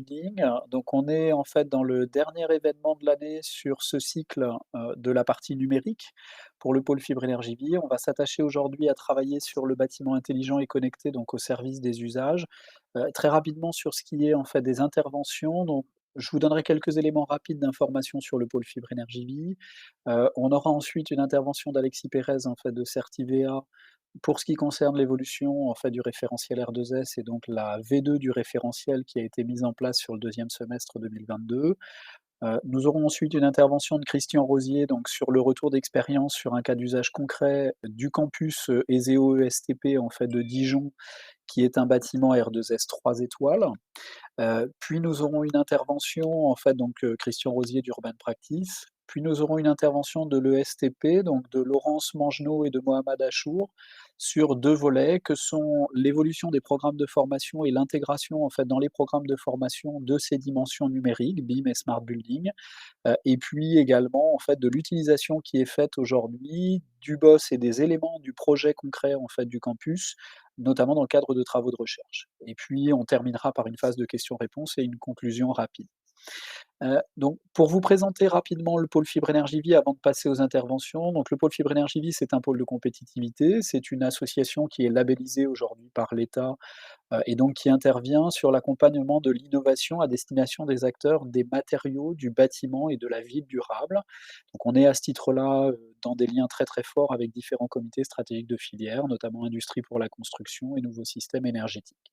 Building. Donc on est en fait dans le dernier événement de l'année sur ce cycle, de la partie numérique pour le pôle Fibre Énergie Vie. On va s'attacher aujourd'hui à travailler sur le bâtiment intelligent et connecté, donc au service des usages. Très rapidement sur ce qui est en fait des interventions, donc je vous donnerai quelques éléments rapides d'information sur le pôle Fibre Énergie Vie. On aura ensuite une intervention d'Alexis Pérez en fait de Certivea pour ce qui concerne l'évolution, en fait, du référentiel R2S et donc la V2 du référentiel qui a été mise en place sur le deuxième semestre 2022. Nous aurons ensuite une intervention de Christian Rosier, donc sur le retour d'expérience sur un cas d'usage concret du campus, ESEO ESTP, en fait, de Dijon, qui est un bâtiment R2S 3 étoiles. Puis nous aurons une intervention, en fait, donc Christian Rosier d'Urban Practice. Puis nous aurons une intervention de l'ESTP, donc de Laurence Mangenot et de Mohamed Achour, sur 2 volets que sont l'évolution des programmes de formation et l'intégration, en fait, dans les programmes de formation de ces dimensions numériques, BIM et Smart Building. Et puis également, en fait, de l'utilisation qui est faite aujourd'hui du BOSS et des éléments du projet concret, en fait, du campus, notamment dans le cadre de travaux de recherche. Et puis on terminera par une phase de questions-réponses et une conclusion rapide. Donc pour vous présenter rapidement le pôle Fibre Énergie Vie avant de passer aux interventions. Donc le pôle Fibre Énergie Vie, c'est un pôle de compétitivité. C'est une association qui est labellisée aujourd'hui par l'État, et donc qui intervient sur l'accompagnement de l'innovation à destination des acteurs des matériaux, du bâtiment et de la ville durable. Donc on est à ce titre-là, dans des liens très, très forts avec différents comités stratégiques de filière, notamment Industrie pour la construction et nouveaux systèmes énergétiques.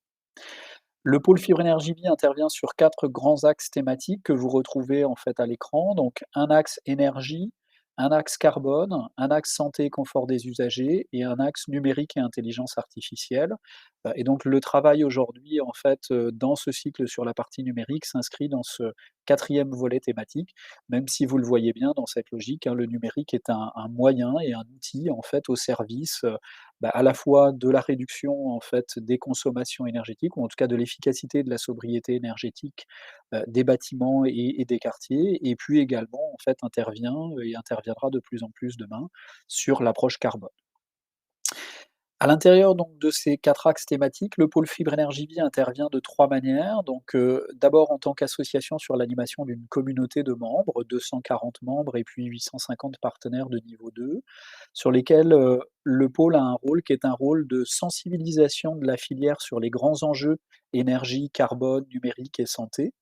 Le pôle Fibre Énergie Vie intervient sur 4 grands axes thématiques que vous retrouvez en fait à l'écran. Donc un axe énergie, un axe carbone, un axe santé et confort des usagers et un axe numérique et intelligence artificielle. Et donc le travail aujourd'hui en fait, dans ce cycle sur la partie numérique s'inscrit dans ce quatrième volet thématique, même si vous le voyez bien dans cette logique, hein, le numérique est un moyen et un outil en fait au service, à la fois de la réduction en fait des consommations énergétiques ou en tout cas de l'efficacité de la sobriété énergétique, des bâtiments et des quartiers et puis également en fait intervient et interviendra de plus en plus demain sur l'approche carbone. À l'intérieur donc de ces 4 axes thématiques, le pôle Fibre Énergie Vie intervient de 3 manières. Donc, d'abord en tant qu'association sur l'animation d'une communauté de membres, 240 membres et puis 850 partenaires de niveau 2, sur lesquels, le pôle a un rôle qui est un rôle de sensibilisation de la filière sur les grands enjeux énergie, carbone, numérique et santé.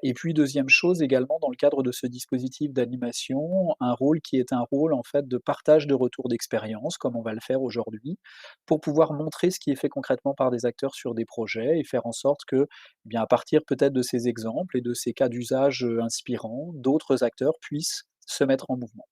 Et puis deuxième chose également dans le cadre de ce dispositif d'animation, un rôle qui est un rôle en fait de partage de retours d'expérience, comme on va le faire aujourd'hui, pour pouvoir montrer ce qui est fait concrètement par des acteurs sur des projets et faire en sorte que, eh bien, à partir peut-être de ces exemples et de ces cas d'usage, inspirants, d'autres acteurs puissent se mettre en mouvement.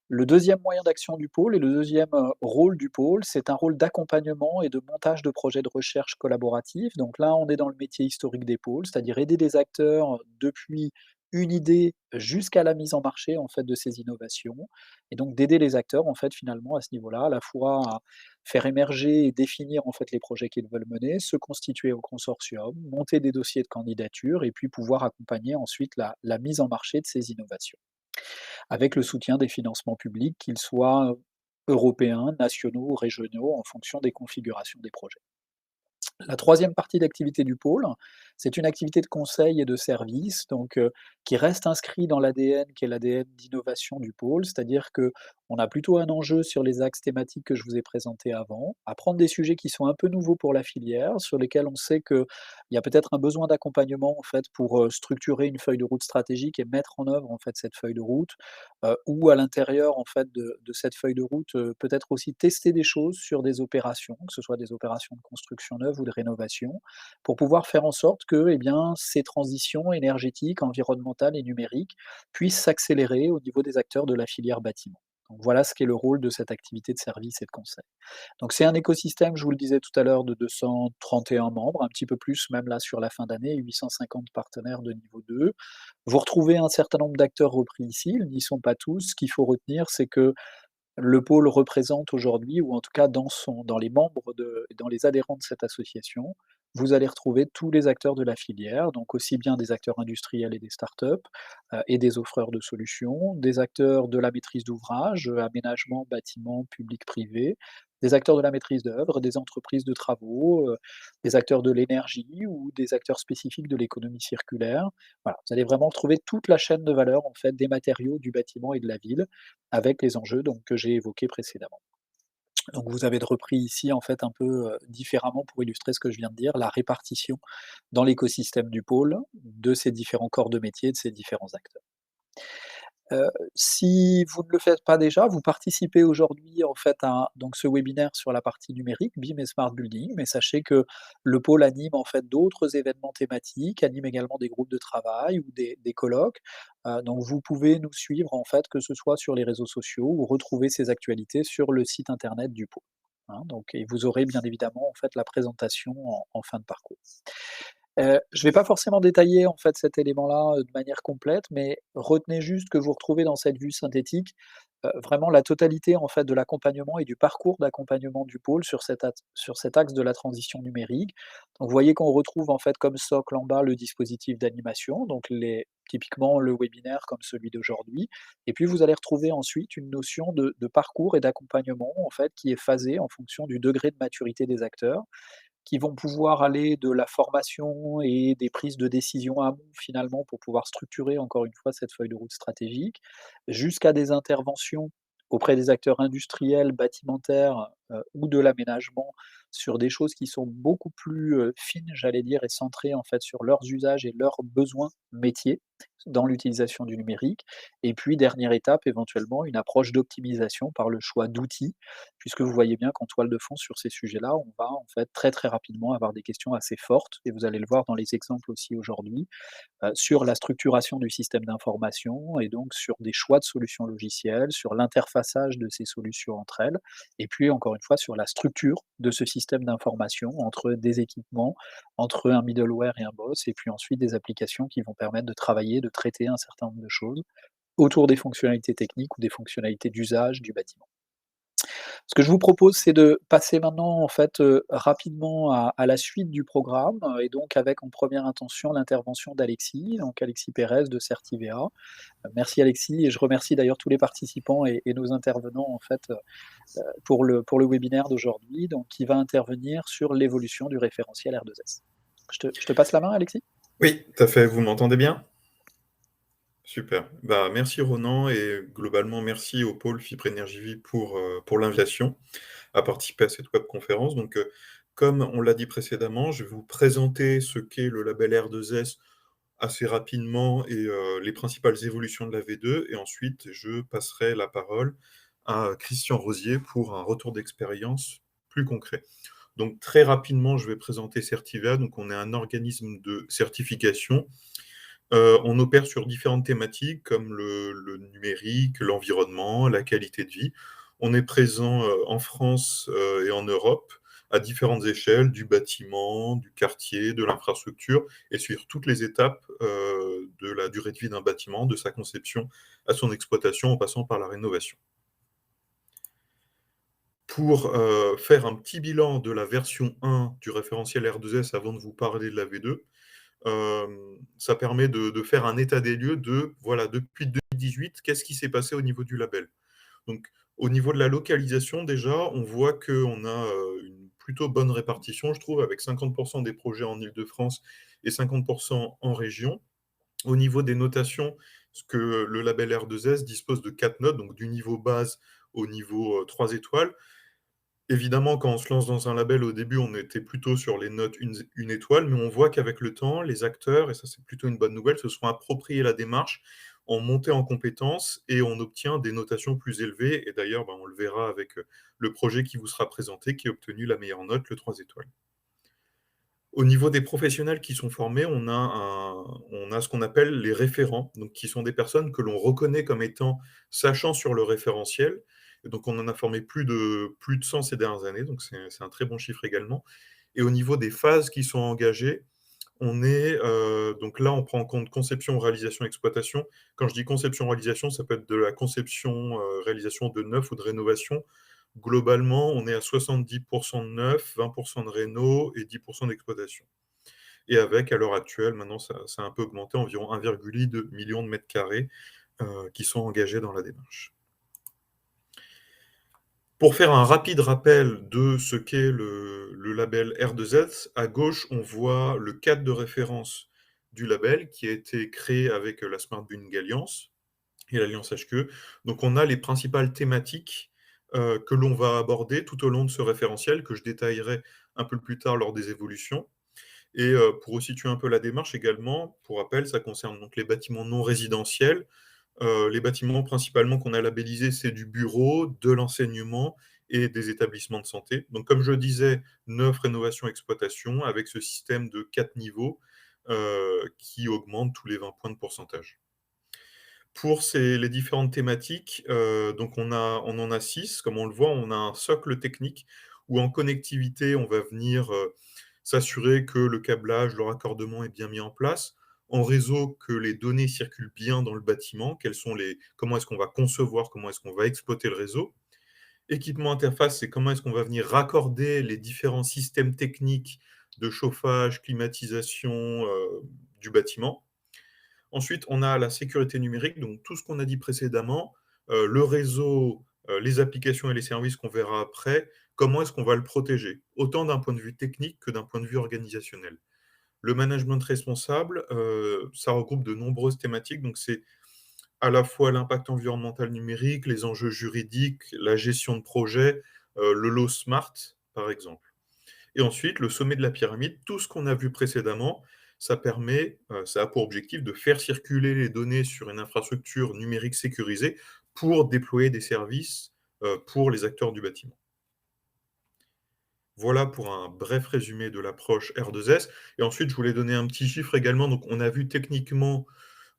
Le deuxième moyen d'action du pôle et le deuxième rôle du pôle, c'est un rôle d'accompagnement et de montage de projets de recherche collaboratifs. Donc là, on est dans le métier historique des pôles, c'est-à-dire aider des acteurs depuis une idée jusqu'à la mise en marché, en fait, de ces innovations et donc d'aider les acteurs, en fait, finalement, à ce niveau-là, à la fois à faire émerger et définir, en fait, les projets qu'ils veulent mener, se constituer au consortium, monter des dossiers de candidature et puis pouvoir accompagner ensuite la mise en marché de ces innovations avec le soutien des financements publics, qu'ils soient européens, nationaux ou régionaux, en fonction des configurations des projets. La troisième partie d'activité du pôle, c'est une activité de conseil et de service, donc qui reste inscrit dans l'ADN qui est l'ADN d'innovation du pôle. C'est-à-dire qu'on a plutôt un enjeu sur les axes thématiques que je vous ai présentés avant, à prendre des sujets qui sont un peu nouveaux pour la filière, sur lesquels on sait qu'il y a peut-être un besoin d'accompagnement en fait pour, structurer une feuille de route stratégique et mettre en œuvre en fait cette feuille de route, ou à l'intérieur en fait de cette feuille de route, peut-être aussi tester des choses sur des opérations, que ce soit des opérations de construction neuve ou de rénovation, pour pouvoir faire en sorte que, eh bien, ces transitions énergétiques, environnementales et numériques puissent s'accélérer au niveau des acteurs de la filière bâtiment. Donc voilà ce qu'est le rôle de cette activité de service et de conseil. Donc c'est un écosystème, je vous le disais tout à l'heure, de 231 membres, un petit peu plus même là sur la fin d'année, 850 partenaires de niveau 2. Vous retrouvez un certain nombre d'acteurs repris ici, ils n'y sont pas tous. Ce qu'il faut retenir, c'est que le pôle représente aujourd'hui, ou en tout cas dans les membres dans les adhérents de cette association, vous allez retrouver tous les acteurs de la filière, donc aussi bien des acteurs industriels et des startups, et des offreurs de solutions, des acteurs de la maîtrise d'ouvrage, aménagement, bâtiment, public-privé, des acteurs de la maîtrise d'œuvre, des entreprises de travaux, des acteurs de l'énergie ou des acteurs spécifiques de l'économie circulaire. Voilà, vous allez vraiment retrouver toute la chaîne de valeur, en fait, des matériaux, du bâtiment et de la ville, avec les enjeux donc que j'ai évoqués précédemment. Donc vous avez repris ici, en fait, un peu, différemment pour illustrer ce que je viens de dire, la répartition dans l'écosystème du pôle de ces différents corps de métier, de ces différents acteurs. Si vous ne le faites pas déjà, vous participez aujourd'hui en fait à donc ce webinaire sur la partie numérique, BIM et Smart Building, mais sachez que le pôle anime en fait d'autres événements thématiques, anime également des groupes de travail ou des colloques. Donc vous pouvez nous suivre en fait, que ce soit sur les réseaux sociaux ou retrouver ces actualités sur le site internet du pôle, hein, donc et vous aurez bien évidemment en fait la présentation en fin de parcours. Je ne vais pas forcément détailler en fait cet élément-là, de manière complète, mais retenez juste que vous retrouvez dans cette vue synthétique, vraiment la totalité en fait de l'accompagnement et du parcours d'accompagnement du pôle sur cet axe de la transition numérique. Donc vous voyez qu'on retrouve en fait comme socle en bas le dispositif d'animation, donc les typiquement le webinaire comme celui d'aujourd'hui, et puis vous allez retrouver ensuite une notion de parcours et d'accompagnement en fait qui est phasée en fonction du degré de maturité des acteurs, qui vont pouvoir aller de la formation et des prises de décision amont finalement pour pouvoir structurer encore une fois cette feuille de route stratégique, jusqu'à des interventions auprès des acteurs industriels, bâtimentaires, ou de l'aménagement sur des choses qui sont beaucoup plus, fines, j'allais dire, et centrées en fait sur leurs usages et leurs besoins métiers dans l'utilisation du numérique. Et puis dernière étape, éventuellement une approche d'optimisation par le choix d'outils, puisque vous voyez bien qu'en toile de fond sur ces sujets-là, on va en fait très, très rapidement avoir des questions assez fortes et vous allez le voir dans les exemples aussi aujourd'hui, sur la structuration du système d'information et donc sur des choix de solutions logicielles, sur l'interfaçage de ces solutions entre elles et puis encore une fois sur la structure de ce système d'information entre des équipements, entre un middleware et un boss et puis ensuite des applications qui vont permettre de travailler, de traiter un certain nombre de choses autour des fonctionnalités techniques ou des fonctionnalités d'usage du bâtiment. Ce que je vous propose, c'est de passer maintenant, en fait, rapidement à la suite du programme, et donc avec en première intention l'intervention d'Alexis, donc Alexis Pérez de Certivea. Merci Alexis et je remercie d'ailleurs tous les participants et nos intervenants, en fait, pour le webinaire d'aujourd'hui, donc qui va intervenir sur l'évolution du référentiel R2S. Je te passe la main Alexis? Oui, tout à fait. Vous m'entendez bien? Super. Bah, merci Ronan et globalement merci au pôle Fibre Énergie Vie pour l'invitation à participer à cette webconférence. Donc, comme on l'a dit précédemment, je vais vous présenter ce qu'est le label R2S assez rapidement et les principales évolutions de la V2 et ensuite je passerai la parole à Christian Rosier pour un retour d'expérience plus concret. Donc très rapidement, je vais présenter Certivea. Donc on est un organisme de certification. On opère sur différentes thématiques comme le numérique, l'environnement, la qualité de vie. On est présent en France et en Europe à différentes échelles, du bâtiment, du quartier, de l'infrastructure, et sur toutes les étapes de la durée de vie d'un bâtiment, de sa conception à son exploitation, en passant par la rénovation. Pour faire un petit bilan de la version 1 du référentiel R2S avant de vous parler de la V2, ça permet de faire un état des lieux de, voilà, depuis 2018, qu'est-ce qui s'est passé au niveau du label. Donc, au niveau de la localisation, déjà, on voit qu'on a une plutôt bonne répartition, je trouve, avec 50% des projets en Île-de-France et 50% en région. Au niveau des notations, ce que le label R2S dispose de 4 notes, donc du niveau base au niveau 3 étoiles. Évidemment, quand on se lance dans un label, au début, on était plutôt sur les notes une étoile, mais on voit qu'avec le temps, les acteurs, et ça c'est plutôt une bonne nouvelle, se sont appropriés la démarche, ont monté en compétences et on obtient des notations plus élevées. Et d'ailleurs, on le verra avec le projet qui vous sera présenté, qui a obtenu la meilleure note, le 3 étoiles. Au niveau des professionnels qui sont formés, on a ce qu'on appelle les référents, donc qui sont des personnes que l'on reconnaît comme étant sachant sur le référentiel. Et donc on en a formé plus de 100 ces dernières années, donc c'est un très bon chiffre également. Et au niveau des phases qui sont engagées, donc là, on prend en compte conception, réalisation, exploitation. Quand je dis conception, réalisation, ça peut être de la conception, réalisation de neuf ou de rénovation. Globalement, on est à 70 de neuf, 20 de réno et 10 d'exploitation. Et avec, à l'heure actuelle, maintenant ça a un peu augmenté, environ 1,2 million de mètres carrés, qui sont engagés dans la démarche. Pour faire un rapide rappel de ce qu'est le label R2S, à gauche, on voit le cadre de référence du label qui a été créé avec la Smart Building Alliance et l'Alliance HQE. Donc on a les principales thématiques que l'on va aborder tout au long de ce référentiel, que je détaillerai un peu plus tard lors des évolutions. Et pour resituer un peu la démarche également, pour rappel, ça concerne donc les bâtiments non résidentiels. Les bâtiments principalement qu'on a labellisés, c'est du bureau, de l'enseignement et des établissements de santé. Donc comme je disais, neuf, rénovation, exploitation, avec ce système de 4 niveaux qui augmente tous les 20 points de pourcentage. Pour les différentes thématiques, donc on en a 6. Comme on le voit, on a un socle technique où en connectivité, on va venir s'assurer que le câblage, le raccordement est bien mis en place. En réseau, que les données circulent bien dans le bâtiment, comment est-ce qu'on va concevoir, comment est-ce qu'on va exploiter le réseau. Équipement interface, c'est comment est-ce qu'on va venir raccorder les différents systèmes techniques de chauffage, climatisation du bâtiment. Ensuite, on a la sécurité numérique, donc tout ce qu'on a dit précédemment, le réseau, les applications et les services qu'on verra après, comment est-ce qu'on va le protéger, autant d'un point de vue technique que d'un point de vue organisationnel. Le management responsable, ça regroupe de nombreuses thématiques, donc c'est à la fois l'impact environnemental numérique, les enjeux juridiques, la gestion de projet, le lot smart, par exemple. Et ensuite, le sommet de la pyramide, tout ce qu'on a vu précédemment, ça a pour objectif de faire circuler les données sur une infrastructure numérique sécurisée pour déployer des services pour les acteurs du bâtiment. Voilà pour un bref résumé de l'approche R2S. Et ensuite, je voulais donner un petit chiffre également. Donc, on a vu techniquement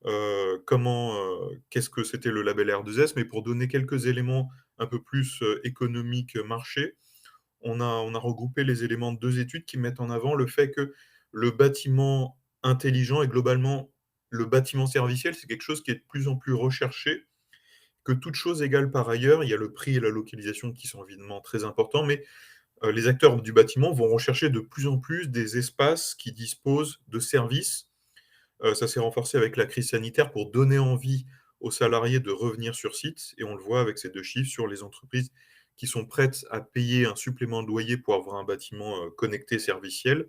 qu'est-ce que c'était le label R2S, mais pour donner quelques éléments un peu plus économiques marché, on a regroupé les éléments de 2 études qui mettent en avant le fait que le bâtiment intelligent et globalement le bâtiment serviciel, c'est quelque chose qui est de plus en plus recherché, que toute chose égale par ailleurs, il y a le prix et la localisation qui sont évidemment très importants, mais les acteurs du bâtiment vont rechercher de plus en plus des espaces qui disposent de services. Ça s'est renforcé avec la crise sanitaire pour donner envie aux salariés de revenir sur site et on le voit avec ces 2 chiffres sur les entreprises qui sont prêtes à payer un supplément de loyer pour avoir un bâtiment, connecté serviciel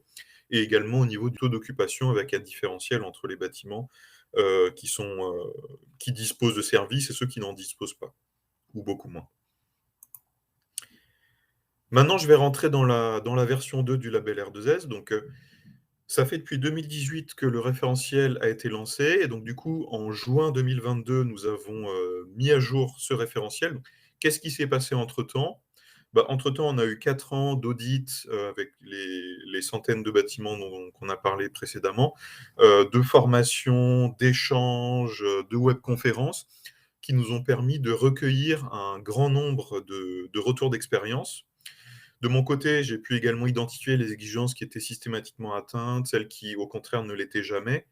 et également au niveau du taux d'occupation avec un différentiel entre les bâtiments, qui disposent de services et ceux qui n'en disposent pas ou beaucoup moins. Maintenant, je vais rentrer dans la version 2 du label R2S. Donc, ça fait depuis 2018 que le référentiel a été lancé et donc du coup, en juin 2022, nous avons, mis à jour ce référentiel. Qu'est-ce qui s'est passé entre-temps? Bah, entre-temps, on a eu 4 ans d'audit, avec les centaines de bâtiments dont qu'on a parlé précédemment, de formation, d'échanges, de webconférences qui nous ont permis de recueillir un grand nombre de retours d'expérience. De mon côté, j'ai pu également identifier les exigences qui étaient systématiquement atteintes, celles qui, au contraire, ne l'étaient jamais.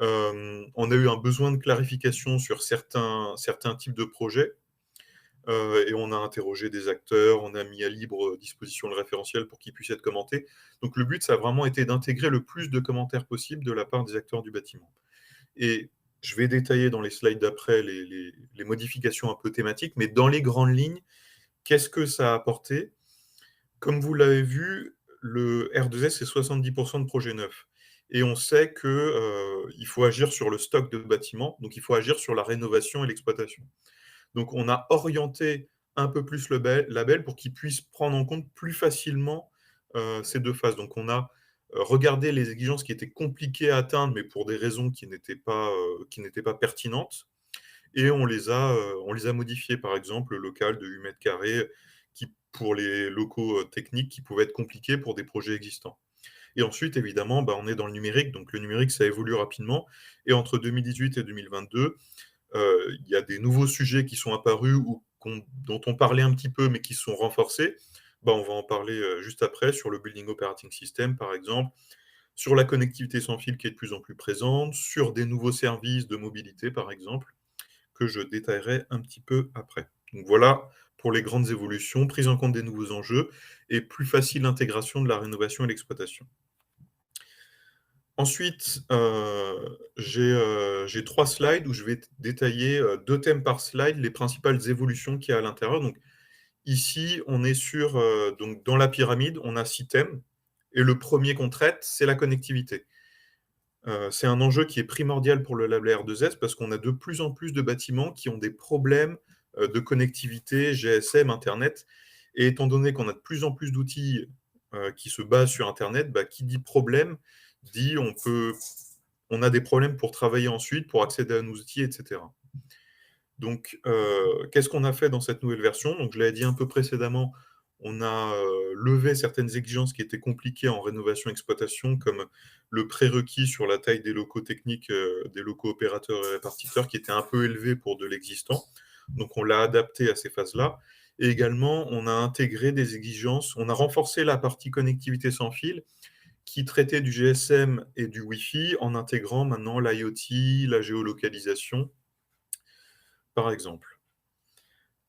On a eu un besoin de clarification sur certains types de projets, et on a interrogé des acteurs, on a mis à libre disposition le référentiel pour qu'il puisse être commenté. Donc le but, ça a vraiment été d'intégrer le plus de commentaires possible de la part des acteurs du bâtiment. Et je vais détailler dans les slides d'après les modifications un peu thématiques, mais dans les grandes lignes, qu'est-ce que ça a apporté? Comme vous l'avez vu, le R2S, c'est 70 de projets neufs et on sait que, il faut agir sur le stock de bâtiments, donc il faut agir sur la rénovation et l'exploitation. Donc on a orienté un peu plus le label pour qu'il puisse prendre en compte plus facilement, ces 2 phases. Donc on a, regardé les exigences qui étaient compliquées à atteindre, mais pour des raisons qui n'étaient pas pertinentes et on les a modifiées. Par exemple, le local de 8 mètres carrés qui pour les locaux, techniques qui pouvaient être compliqués pour des projets existants. Et ensuite, évidemment, bah, on est dans le numérique, donc le numérique, ça évolue rapidement et entre 2018 et 2022, il y a des nouveaux sujets qui sont apparus ou dont on parlait un petit peu, mais qui sont renforcés. Bah, on va en parler, juste après sur le Building Operating System, par exemple, sur la connectivité sans fil qui est de plus en plus présente, sur des nouveaux services de mobilité, par exemple que je détaillerai un petit peu après. Donc voilà pour les grandes évolutions, prise en compte des nouveaux enjeux et plus facile intégration de la rénovation et l'exploitation. Ensuite, j'ai 3 slides où je vais détailler, 2 thèmes par slide, les principales évolutions qu'il y a à l'intérieur. Donc ici, on est sur, donc dans la pyramide, on a 6 thèmes et le premier qu'on traite, c'est la connectivité. C'est un enjeu qui est primordial pour le label R2S parce qu'on a de plus en plus de bâtiments qui ont des problèmes, de connectivité, GSM, internet et étant donné qu'on a de plus en plus d'outils, qui se basent sur internet, bah, qui dit problème, dit on a des problèmes pour travailler ensuite, pour accéder à nos outils et cetera. Donc, qu'est-ce qu'on a fait dans cette nouvelle version? Donc je l'avais dit un peu précédemment, on a, levé certaines exigences qui étaient compliquées en rénovation-exploitation, comme le prérequis sur la taille des locaux techniques, des locaux opérateurs et répartiteurs qui était un peu élevé pour de l'existant. Donc on l'a adapté à ces phases-là et également on a intégré des exigences, on a renforcé la partie connectivité sans fil qui traitait du GSM et du Wi-Fi en intégrant maintenant l'IoT, la géolocalisation, par exemple.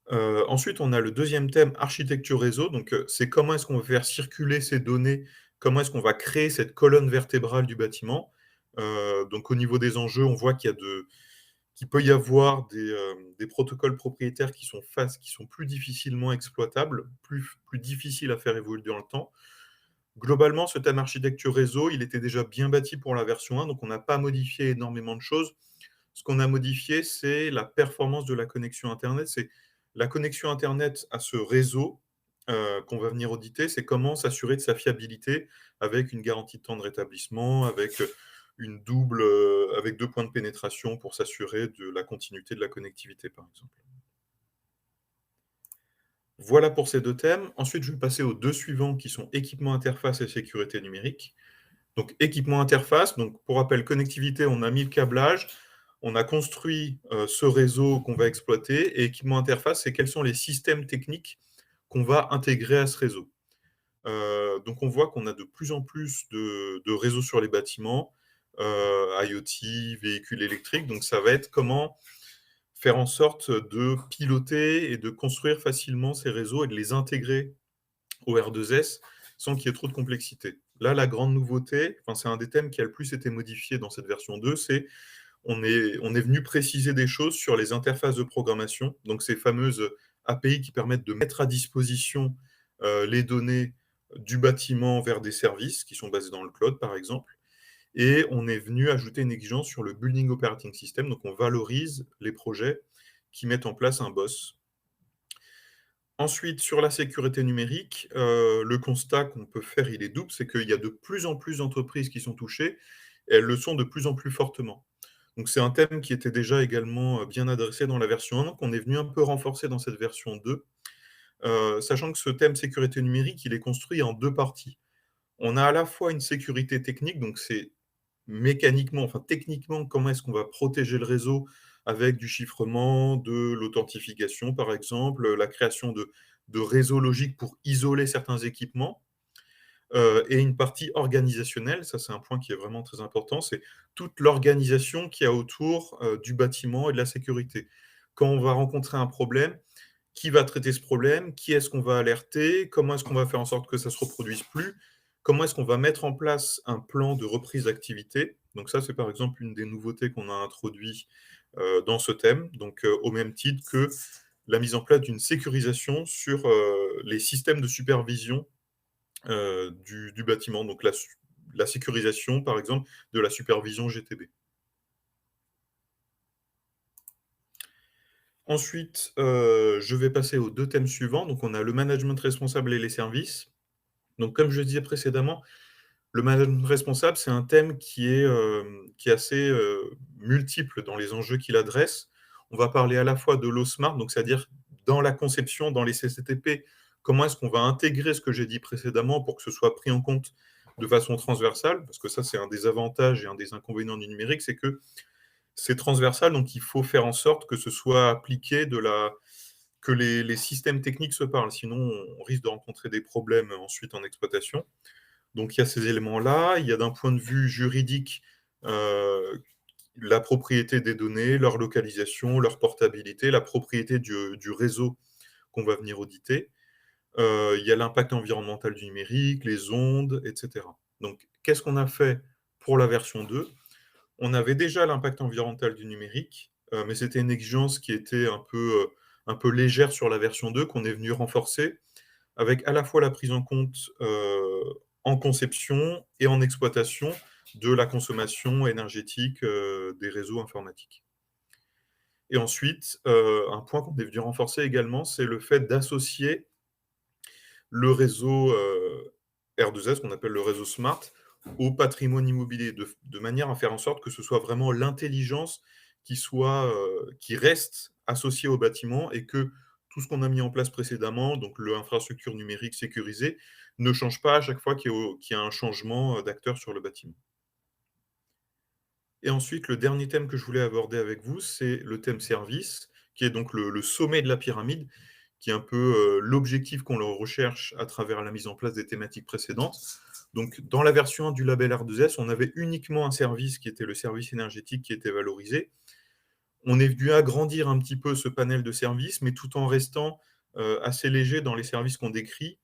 Ensuite, on a le deuxième thème, architecture réseau. Donc, c'est comment est-ce qu'on va faire circuler ces données? Comment est-ce qu'on va créer cette colonne vertébrale du bâtiment? Donc au niveau des enjeux, on voit qu'il peut y avoir des protocoles propriétaires qui sont plus difficilement exploitables, plus difficiles à faire évoluer dans le temps. Globalement, ce thème architecture réseau, il était déjà bien bâti pour la version 1, donc on n'a pas modifié énormément de choses. Ce qu'on a modifié, c'est la performance de la connexion internet. C'est la connexion internet à ce réseau, qu'on va venir auditer, c'est comment s'assurer de sa fiabilité avec une garantie de temps de rétablissement, avec, avec 2 points de pénétration pour s'assurer de la continuité de la connectivité, par exemple. Voilà pour ces 2 thèmes. Ensuite, je vais passer aux 2 suivants qui sont équipement interface et sécurité numérique. Donc équipement interface, donc pour rappel, connectivité, on a mis le câblage, on a construit, ce réseau qu'on va exploiter et équipement interface, c'est quels sont les systèmes techniques qu'on va intégrer à ce réseau. Donc on voit qu'on a de plus en plus de réseaux sur les bâtiments, IoT, véhicules électriques, donc ça va être comment faire en sorte de piloter et de construire facilement ces réseaux et de les intégrer au R2S sans qu'il y ait trop de complexité. Là, la grande nouveauté, enfin, c'est un des thèmes qui a le plus été modifié dans cette version 2, c'est on est venu préciser des choses sur les interfaces de programmation, donc ces fameuses API qui permettent de mettre à disposition les données du bâtiment vers des services qui sont basés dans le cloud, par exemple. Et on est venu ajouter une exigence sur le Building Operating System, donc on valorise les projets qui mettent en place un BOSS. Ensuite, sur la sécurité numérique, le constat qu'on peut faire, il est double, c'est qu'il y a de plus en plus d'entreprises qui sont touchées et elles le sont de plus en plus fortement. Donc c'est un thème qui était déjà également, bien adressé dans la version 1, qu'on est venu un peu renforcer dans cette version 2, sachant que ce thème sécurité numérique, il est construit en 2 parties. On a à la fois une sécurité technique, donc c'est mécaniquement, enfin techniquement, comment est-ce qu'on va protéger le réseau avec du chiffrement, de l'authentification par exemple, la création de réseaux logiques pour isoler certains équipements, et une partie organisationnelle, ça c'est un point qui est vraiment très important, c'est toute l'organisation qu'il y a autour, du bâtiment et de la sécurité. Quand on va rencontrer un problème, qui va traiter ce problème? Qui est-ce qu'on va alerter? Comment est-ce qu'on va faire en sorte que ça ne se reproduise plus? Comment est-ce qu'on va mettre en place un plan de reprise d'activité? Donc ça, c'est par exemple une des nouveautés qu'on a introduit, dans ce thème, donc au même titre que la mise en place d'une sécurisation sur, les systèmes de supervision, du bâtiment, donc la sécurisation, par exemple, de la supervision GTB. Ensuite, je vais passer aux 2 thèmes suivants. Donc on a le management responsable et les services. Donc comme je le disais précédemment, le management responsable, c'est un thème qui est assez, multiple dans les enjeux qu'il adresse. On va parler à la fois de l'eau smart, donc c'est-à-dire dans la conception, dans les CCTP, comment est-ce qu'on va intégrer ce que j'ai dit précédemment pour que ce soit pris en compte de façon transversale? Parce que ça, c'est un des avantages et un des inconvénients du numérique, c'est que c'est transversal, donc il faut faire en sorte que ce soit appliqué que les systèmes techniques se parlent, sinon on risque de rencontrer des problèmes ensuite en exploitation. Donc il y a ces éléments-là, il y a d'un point de vue juridique, heu, la propriété des données, leur localisation, leur portabilité, la propriété du réseau qu'on va venir auditer. Il y a l'impact environnemental du numérique, les ondes, et cetera. Donc qu'est-ce qu'on a fait pour la version 2? On avait déjà l'impact environnemental du numérique, mais c'était une exigence qui était un peu légère sur la version 2 qu'on est venu renforcer avec à la fois la prise en compte, en conception et en exploitation de la consommation énergétique, des réseaux informatiques. Et ensuite, un point qu'on est venu renforcer également, c'est le fait d'associer le réseau, R2S, qu'on appelle le réseau smart, au patrimoine immobilier, de manière à faire en sorte que ce soit vraiment l'intelligence qui reste associée au bâtiment et que tout ce qu'on a mis en place précédemment, donc l'infrastructure numérique sécurisée, ne change pas à chaque fois qu'il y a un changement, d'acteur sur le bâtiment. Et ensuite, le dernier thème que je voulais aborder avec vous, c'est le thème service, qui est donc le sommet de la pyramide, qui est un peu, l'objectif qu'on leur recherche à travers la mise en place des thématiques précédentes. Donc dans la version 1 du label R2S, on avait uniquement un service qui était le service énergétique qui était valorisé. On est venu agrandir un petit peu ce panel de services, mais tout en restant, assez léger dans les services qu'on décrit.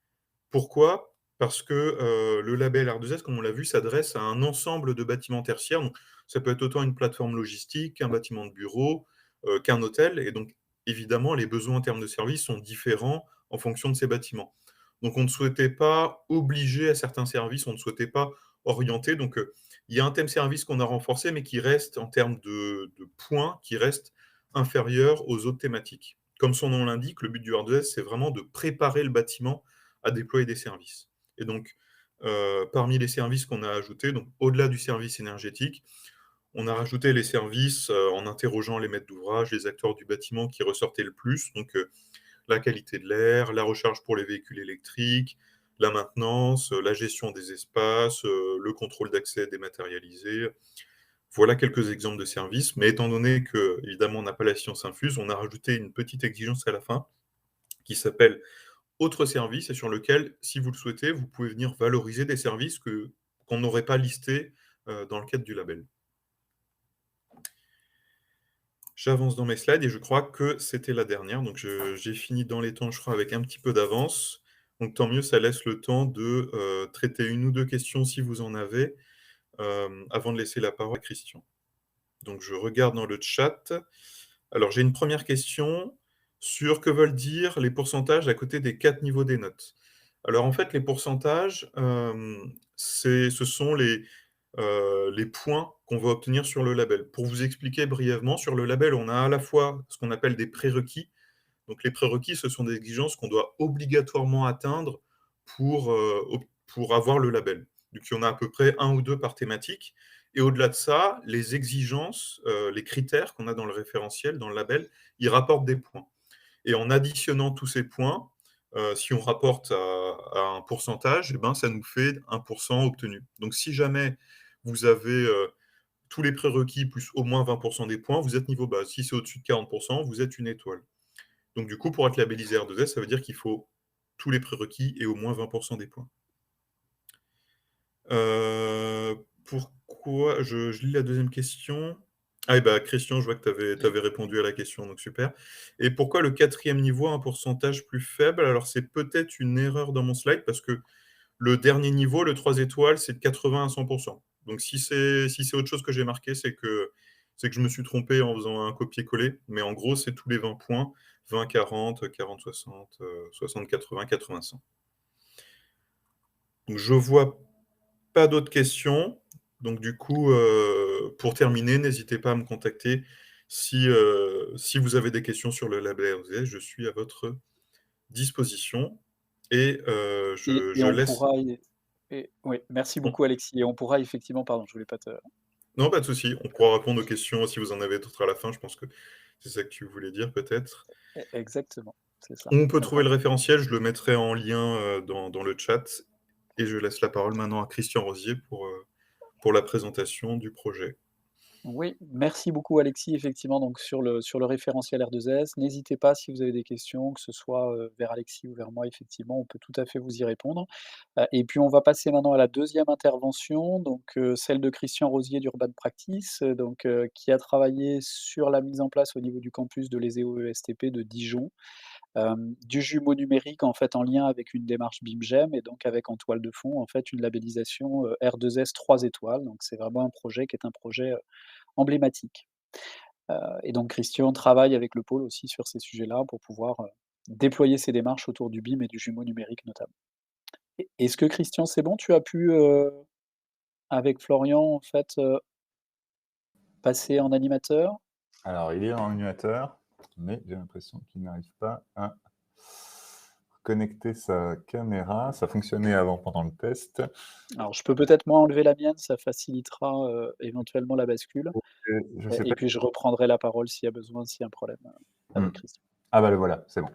Pourquoi? Parce que, le label R2S, comme on l'a vu, s'adresse à un ensemble de bâtiments tertiaires. Donc ça peut être autant une plateforme logistique, qu'un bâtiment de bureau, qu'un hôtel et donc évidemment, les besoins en termes de services sont différents en fonction de ces bâtiments. Donc on ne souhaitait pas obliger à certains services, on ne souhaitait pas orienter. Donc, il y a un thème service qu'on a renforcé, mais qui reste en termes de points, qui reste inférieur aux autres thématiques. Comme son nom l'indique, le but du R2S, c'est vraiment de préparer le bâtiment à déployer des services. Et donc, parmi les services qu'on a ajoutés, donc au-delà du service énergétique, on a rajouté les services, en interrogeant les maîtres d'ouvrage, les acteurs du bâtiment qui ressortaient le plus, donc la qualité de l'air, la recharge pour les véhicules électriques, la maintenance, la gestion des espaces, le contrôle d'accès dématérialisé. Voilà quelques exemples de services, mais étant donné qu'évidemment on n'a pas la science infuse, on a rajouté une petite exigence à la fin qui s'appelle autre service et sur lequel, si vous le souhaitez, vous pouvez venir valoriser des services qu'on n'aurait pas listés, dans le cadre du label. J'avance dans mes slides et je crois que c'était la dernière, donc j'ai fini dans les temps, je crois, avec un petit peu d'avance. Donc tant mieux, ça laisse le temps de, traiter une ou 2 questions si vous en avez, avant de laisser la parole à Christian. Donc je regarde dans le chat. Alors j'ai une première question sur que veulent dire les pourcentages à côté des 4 niveaux des notes. Alors en fait, les pourcentages, ce sont les points qu'on va obtenir sur le label. Pour vous expliquer brièvement, sur le label, on a à la fois ce qu'on appelle des prérequis. Donc les prérequis, ce sont des exigences qu'on doit obligatoirement atteindre pour avoir le label. Donc il y en a à peu près un ou 2 par thématique et au-delà de ça, les exigences, les critères qu'on a dans le référentiel, dans le label, ils rapportent des points et en additionnant tous ces points, si on rapporte à un pourcentage, eh ben, ça nous fait 1 obtenu. Donc si jamais vous avez, tous les prérequis plus au moins 20 des points, vous êtes niveau base. Si c'est au-dessus de 40 vous êtes une étoile. Donc du coup, pour être labellisé R2S, ça veut dire qu'il faut tous les prérequis et au moins 20 des points. Pourquoi je lis la deuxième question. Ah et bah, Christian, je vois que tu avais répondu à la question, donc super. Et pourquoi le quatrième niveau a un pourcentage plus faible? Alors c'est peut-être une erreur dans mon slide parce que le dernier niveau, le 3 étoiles, c'est de 80 à 100. Donc si c'est autre chose que j'ai marqué, c'est que je me suis trompé en faisant un copier-coller. Mais en gros, c'est tous les 20 points, 20-40, 40-60, 60-80, 80-100. Donc je vois pas d'autres questions. Donc du coup, pour terminer, n'hésitez pas à me contacter si vous avez des questions sur le label RDS, je suis à votre disposition et Et je on laisse pourra oui, merci on beaucoup Alexis et on pourra effectivement pardon, je voulais pas te non, pas de souci, on pourra répondre aux questions si vous en avez d'autres à la fin. Je pense que c'est ça que tu voulais dire peut-être? exactement, c'est ça. On peut On trouver pourra le référentiel, je le mettrai en lien, dans le chat et je laisse la parole maintenant à Christian Rosier pour la présentation du projet. Oui, merci beaucoup Alexis. Effectivement, donc sur le référentiel R2S, n'hésitez pas si vous avez des questions, que ce soit, vers Alexis ou vers moi, effectivement, on peut tout à fait vous y répondre. Et puis on va passer maintenant à la deuxième intervention, donc celle de Christian Rosier d'Urban Practice, qui a travaillé sur la mise en place au niveau du campus de l'ESEO ESTP de Dijon. du jumeau numérique, en fait, en lien avec une démarche BIM-GEM et donc avec en toile de fond, en fait, une labellisation, R2S 3 étoiles. Donc c'est vraiment un projet qui est un projet, emblématique. Et donc Christian travaille avec le pôle aussi sur ces sujets-là pour pouvoir, déployer ces démarches autour du BIM et du jumeau numérique notamment. Est-ce que Christian, c'est bon? Tu as pu, avec Florian, en fait, passer en animateur? Alors, il est en animateur, mais j'ai l'impression qu'il n'arrive pas à connecter sa caméra. Ça fonctionnait avant pendant le test. Alors je peux peut-être moi enlever la mienne, ça facilitera, éventuellement la bascule Je sais et pas. puis je reprendrai la parole s'il y a besoin, s'il y a un problème, avec Christian. Ah bah le voilà, c'est bon.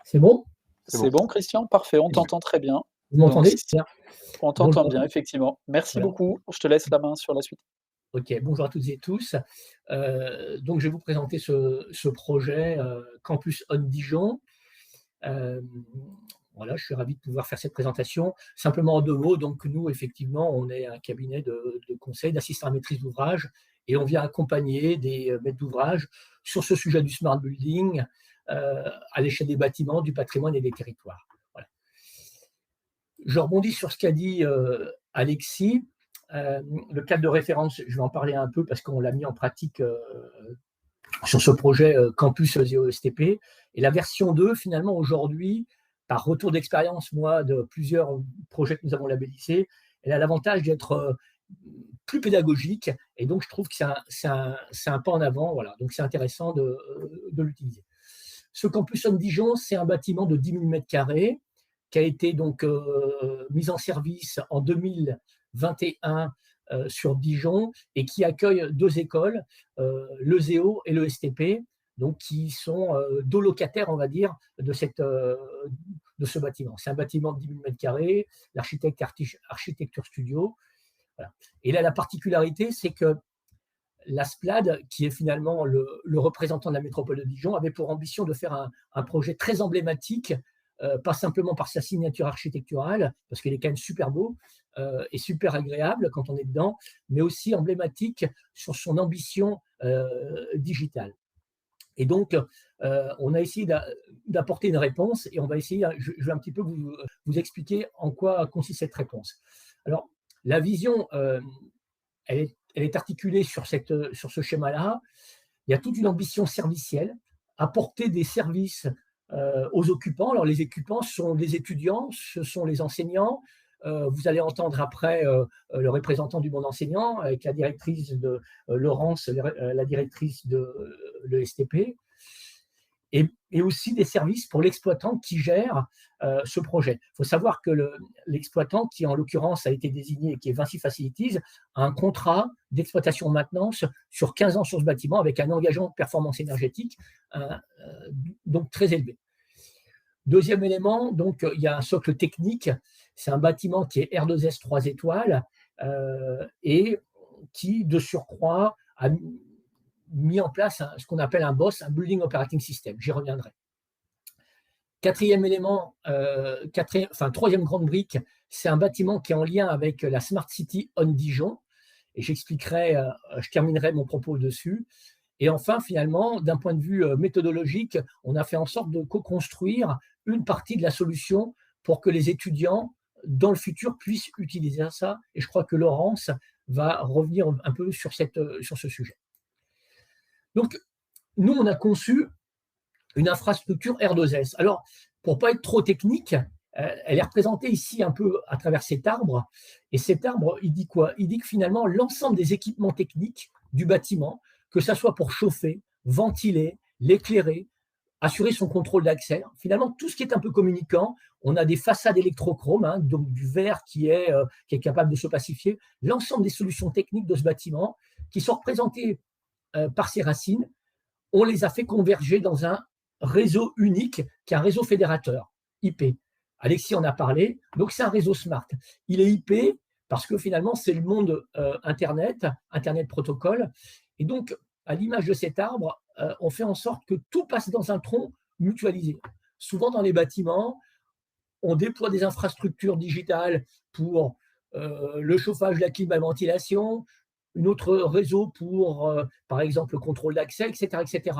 C'est bon? C'est bon Christian? Parfait, on t'entend très bien. Vous m'entendez? Donc Bien. on t'entend bien effectivement. Merci Voilà. beaucoup, je te laisse la main sur la suite. Ok, bonjour à toutes et tous. Donc je vais vous présenter ce projet Campus on Dijon. Voilà, je suis ravi de pouvoir faire cette présentation. Simplement en 2 mots, donc nous, effectivement, on est un cabinet de conseil, d'assistants à maîtrise d'ouvrage, et on vient accompagner des maîtres d'ouvrage sur ce sujet du smart building à l'échelle des bâtiments, du patrimoine et des territoires. Voilà. Je rebondis sur ce qu'a dit Alexis. Le cadre de référence, je vais en parler un peu parce qu'on l'a mis en pratique sur ce projet Campus ZOSTP. Et la version 2, finalement, aujourd'hui, par retour d'expérience, moi, de plusieurs projets que nous avons labellisés, elle a l'avantage d'être plus pédagogique. Et donc, je trouve que c'est un pas en avant. Voilà. Donc, c'est intéressant de l'utiliser. Ce Campus on Dijon, c'est un bâtiment de 10 000 m² qui a été donc mis en service en 2021 sur Dijon et qui accueille 2 écoles, le ZEO et le STP, donc qui sont 2 locataires, on va dire, de ce bâtiment. C'est un bâtiment de 10 000 m², l'architecte Architecture Studio. Voilà. Et là, la particularité, c'est que la SPLAD, qui est finalement le représentant de la métropole de Dijon, avait pour ambition de faire un projet très emblématique, pas simplement par sa signature architecturale, parce qu'il est quand même super beau et super agréable quand on est dedans, mais aussi emblématique sur son ambition digitale. Et donc, on a essayé d'apporter une réponse et on va essayer, je vais un petit peu vous expliquer en quoi consiste cette réponse. Alors, la vision, elle est articulée sur ce schéma-là. Il y a toute une ambition servicielle, apporter des services aux occupants. Alors, les occupants sont les étudiants, ce sont les enseignants. Vous allez entendre après le représentant du monde enseignant, avec la directrice de Laurence, la directrice de l'ESTP, et aussi des services pour l'exploitant qui gère ce projet. Il faut savoir que l'exploitant, qui en l'occurrence a été désigné, qui est Vinci Facilities, a un contrat d'exploitation-maintenance sur 15 ans sur ce bâtiment avec un engagement de performance énergétique donc très élevé. Deuxième élément, donc il y a un socle technique. C'est un bâtiment qui est R2S 3 étoiles et qui, de surcroît, a mis en place ce qu'on appelle un BOS, un Building Operating System. J'y reviendrai. Quatrième élément, troisième grande brique, c'est un bâtiment qui est en lien avec la Smart City on Dijon. Et je terminerai mon propos dessus. Et enfin, finalement, d'un point de vue méthodologique, on a fait en sorte de co-construire une partie de la solution pour que les étudiants, dans le futur, puissent utiliser ça. Et je crois que Laurence va revenir un peu sur ce sujet. Donc, nous, on a conçu une infrastructure R2S. Alors, pour ne pas être trop technique, elle est représentée ici un peu à travers cet arbre. Et cet arbre, il dit quoi? Il dit que finalement, l'ensemble des équipements techniques du bâtiment, que ça soit pour chauffer, ventiler, l'éclairer, assurer son contrôle d'accès, finalement, tout ce qui est un peu communicant, on a des façades électrochromes, donc du verre qui est capable de se pacifier, l'ensemble des solutions techniques de ce bâtiment qui sont représentées par ses racines, on les a fait converger dans un réseau unique qui est un réseau fédérateur, IP. Alexis en a parlé, donc c'est un réseau smart. Il est IP parce que finalement, c'est le monde Internet protocole. Et donc, à l'image de cet arbre, on fait en sorte que tout passe dans un tronc mutualisé. Souvent, dans les bâtiments, on déploie des infrastructures digitales pour le chauffage, la clim, la ventilation, réseau pour, par exemple, le contrôle d'accès, etc., etc.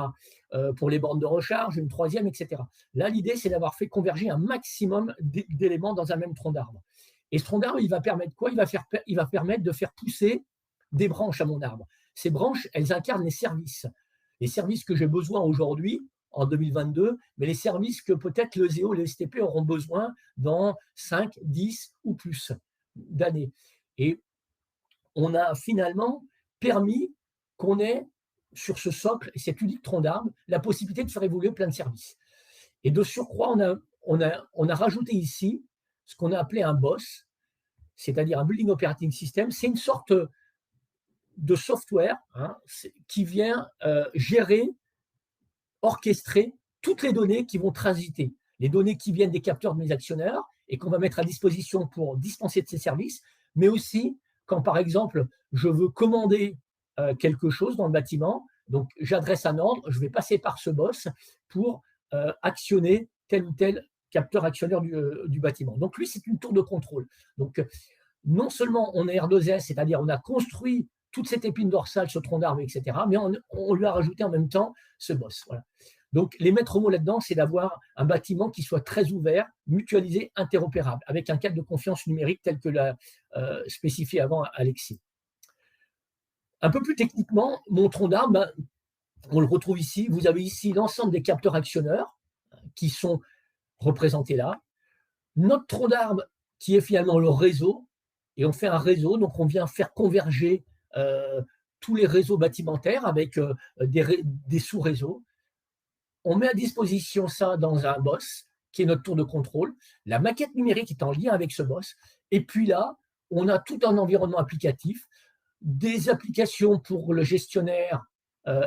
Pour les bornes de recharge, une troisième, etc. Là, l'idée, c'est d'avoir fait converger un maximum d'éléments dans un même tronc d'arbre. Et ce tronc d'arbre, il va permettre quoi? Il va permettre de faire pousser des branches à mon arbre. Ces branches, elles incarnent les services que j'ai besoin aujourd'hui, en 2022, mais les services que peut-être le ZEO, les STP auront besoin dans 5, 10 ou plus d'années. Et on a finalement permis qu'on ait sur ce socle et cet unique tronc d'arbre la possibilité de faire évoluer plein de services. Et de surcroît, on a rajouté ici ce qu'on a appelé un BOS, c'est-à-dire un Building Operating System. C'est une sorte de software qui vient gérer, orchestrer toutes les données qui vont transiter, les données qui viennent des capteurs de mes actionnaires et qu'on va mettre à disposition pour dispenser de ces services, mais aussi quand, par exemple, je veux commander quelque chose dans le bâtiment, donc j'adresse un ordre, je vais passer par ce boss pour actionner tel ou tel capteur actionneur du bâtiment. Donc lui, c'est une tour de contrôle. Donc non seulement on est R2S, c'est-à-dire on a construit toute cette épine dorsale, ce tronc d'arbre, etc., mais on lui a rajouté en même temps ce boss. Voilà. Donc, les maîtres mots là-dedans, c'est d'avoir un bâtiment qui soit très ouvert, mutualisé, interopérable, avec un cadre de confiance numérique tel que l'a spécifié avant Alexis. Un peu plus techniquement, mon tronc d'arbre, on le retrouve ici. Vous avez ici l'ensemble des capteurs actionneurs qui sont représentés là. Notre tronc d'arbre qui est finalement le réseau, et on fait un réseau, donc on vient faire converger tous les réseaux bâtimentaires avec des sous-réseaux. On met à disposition ça dans un boss, qui est notre tour de contrôle. La maquette numérique est en lien avec ce boss. Et puis là, on a tout un environnement applicatif, des applications pour le gestionnaire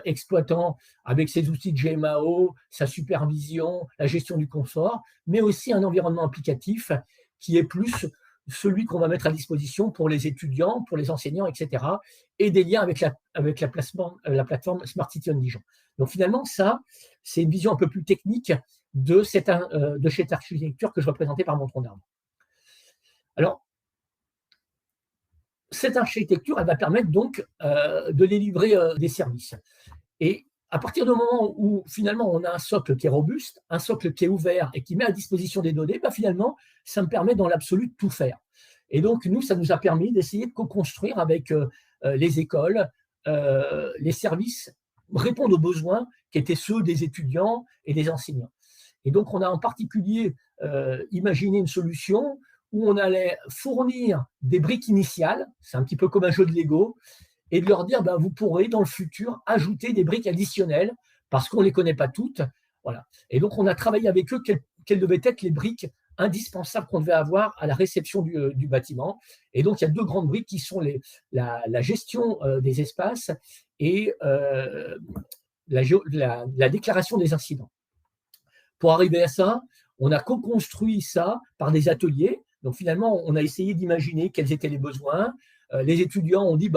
exploitant avec ses outils de GMAO, sa supervision, la gestion du confort, mais aussi un environnement applicatif qui est plus celui qu'on va mettre à disposition pour les étudiants, pour les enseignants, etc. Et des liens avec la plateforme Smart City on Dijon. Donc finalement, ça, c'est une vision un peu plus technique de cette architecture que je représentais par mon tronc d'arbre. Alors, cette architecture, elle va permettre donc de les livrer des services. Et à partir du moment où finalement on a un socle qui est robuste, un socle qui est ouvert et qui met à disposition des données, finalement, ça me permet dans l'absolu de tout faire. Et donc, nous, ça nous a permis d'essayer de co-construire avec les écoles, les services, répondre aux besoins qui étaient ceux des étudiants et des enseignants. Et donc, on a en particulier imaginé une solution où on allait fournir des briques initiales, c'est un petit peu comme un jeu de Lego, et de leur dire, vous pourrez dans le futur ajouter des briques additionnelles parce qu'on ne les connaît pas toutes. Voilà. Et donc, on a travaillé avec eux quelles devaient être les briques indispensables qu'on devait avoir à la réception du bâtiment. Et donc, il y a deux grandes briques qui sont la gestion des espaces et la déclaration des incidents. Pour arriver à ça, on a co-construit ça par des ateliers. Donc, finalement, on a essayé d'imaginer quels étaient les besoins. Les étudiants ont dit,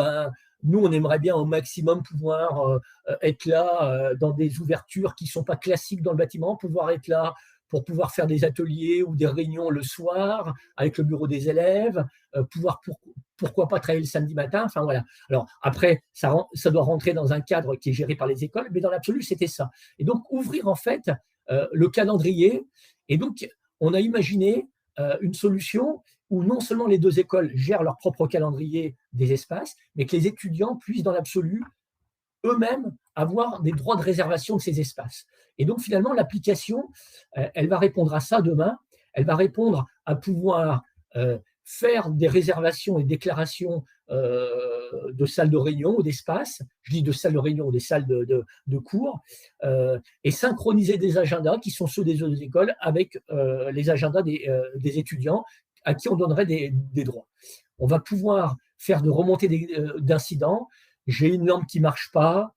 nous, on aimerait bien au maximum pouvoir être là dans des ouvertures qui ne sont pas classiques dans le bâtiment, pouvoir être là pour pouvoir faire des ateliers ou des réunions le soir avec le bureau des élèves, pourquoi pas travailler le samedi matin, enfin voilà. Alors après, ça doit rentrer dans un cadre qui est géré par les écoles, mais dans l'absolu, c'était ça. Et donc, ouvrir en fait le calendrier. Et donc, on a imaginé une solution où non seulement les deux écoles gèrent leur propre calendrier des espaces, mais que les étudiants puissent dans l'absolu eux-mêmes avoir des droits de réservation de ces espaces. Et donc finalement, l'application, elle va répondre à ça demain, elle va répondre à pouvoir faire des réservations et déclarations de salles de réunion ou d'espaces, je dis de salles de réunion ou des salles de cours, et synchroniser des agendas qui sont ceux des autres écoles avec les agendas des étudiants à qui on donnerait des droits. On va pouvoir faire de remontées d'incidents. J'ai une lampe qui ne marche pas,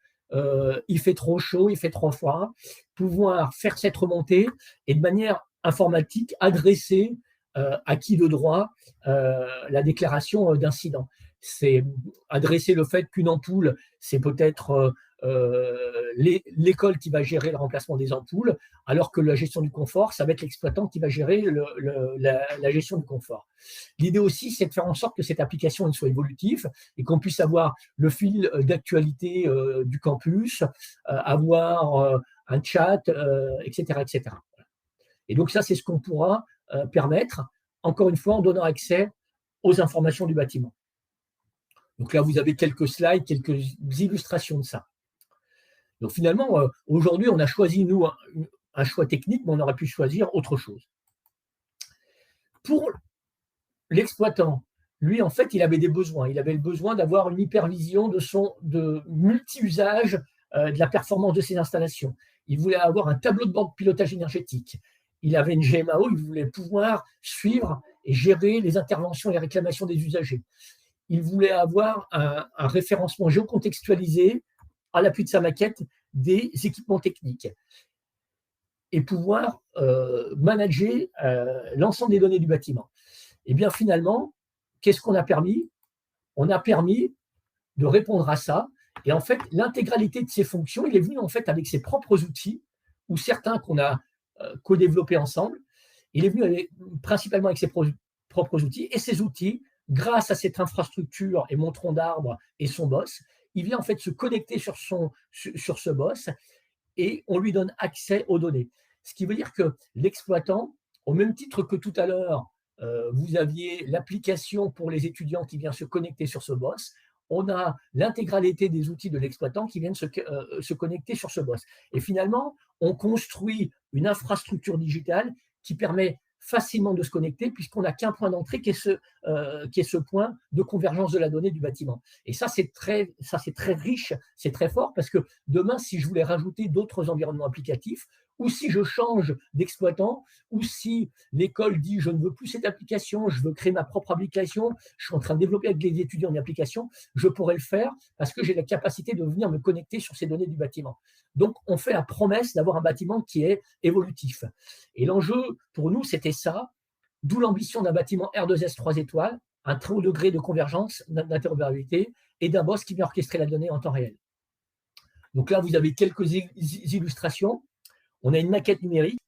il fait trop chaud, il fait trop froid. Pouvoir faire cette remontée et de manière informatique adresser à qui de droit la déclaration d'incident. C'est adresser le fait qu'une ampoule, c'est peut-être l'école qui va gérer le remplacement des ampoules, alors que la gestion du confort, ça va être l'exploitant qui va gérer la gestion du confort. L'idée aussi, c'est de faire en sorte que cette application elle soit évolutive et qu'on puisse avoir le fil d'actualité du campus, avoir un chat, etc., etc. Et donc ça, c'est ce qu'on pourra permettre, encore une fois, en donnant accès aux informations du bâtiment. Donc là, vous avez quelques slides, quelques illustrations de ça. Donc finalement, aujourd'hui, on a choisi, nous, un choix technique, mais on aurait pu choisir autre chose. Pour l'exploitant, lui, en fait, il avait des besoins. Il avait le besoin d'avoir une hypervision de multi-usage de la performance de ses installations. Il voulait avoir un tableau de bord de pilotage énergétique. Il avait une GMAO, il voulait pouvoir suivre et gérer les interventions et les réclamations des usagers. Il voulait avoir un référencement géocontextualisé à l'appui de sa maquette des équipements techniques et pouvoir manager l'ensemble des données du bâtiment. Et bien finalement, qu'est-ce qu'on a permis? On a permis de répondre à ça. Et en fait, l'intégralité de ces fonctions, il est venu en fait avec ses propres outils, ou certains qu'on a co-développés ensemble. Il est venu principalement avec ses propres outils. Et ces outils, grâce à cette infrastructure et mon tronc d'arbre et son boss, il vient en fait se connecter sur ce boss et on lui donne accès aux données. Ce qui veut dire que l'exploitant, au même titre que tout à l'heure, vous aviez l'application pour les étudiants qui vient se connecter sur ce boss, on a l'intégralité des outils de l'exploitant qui viennent se connecter sur ce boss. Et finalement, on construit une infrastructure digitale qui permet facilement de se connecter puisqu'on n'a qu'un point d'entrée qui est ce point de convergence de la donnée du bâtiment. Et ça, c'est très riche, c'est très fort parce que demain, si je voulais rajouter d'autres environnements applicatifs, ou si je change d'exploitant, ou si l'école dit je ne veux plus cette application, je veux créer ma propre application, je suis en train de développer avec les étudiants une application, je pourrais le faire parce que j'ai la capacité de venir me connecter sur ces données du bâtiment. Donc, on fait la promesse d'avoir un bâtiment qui est évolutif. Et l'enjeu, pour nous, c'était ça, d'où l'ambition d'un bâtiment R2S 3 étoiles, un très haut degré de convergence, d'interopérabilité, et d'un boss qui vient orchestrer la donnée en temps réel. Donc là, vous avez quelques illustrations. On a une maquette numérique.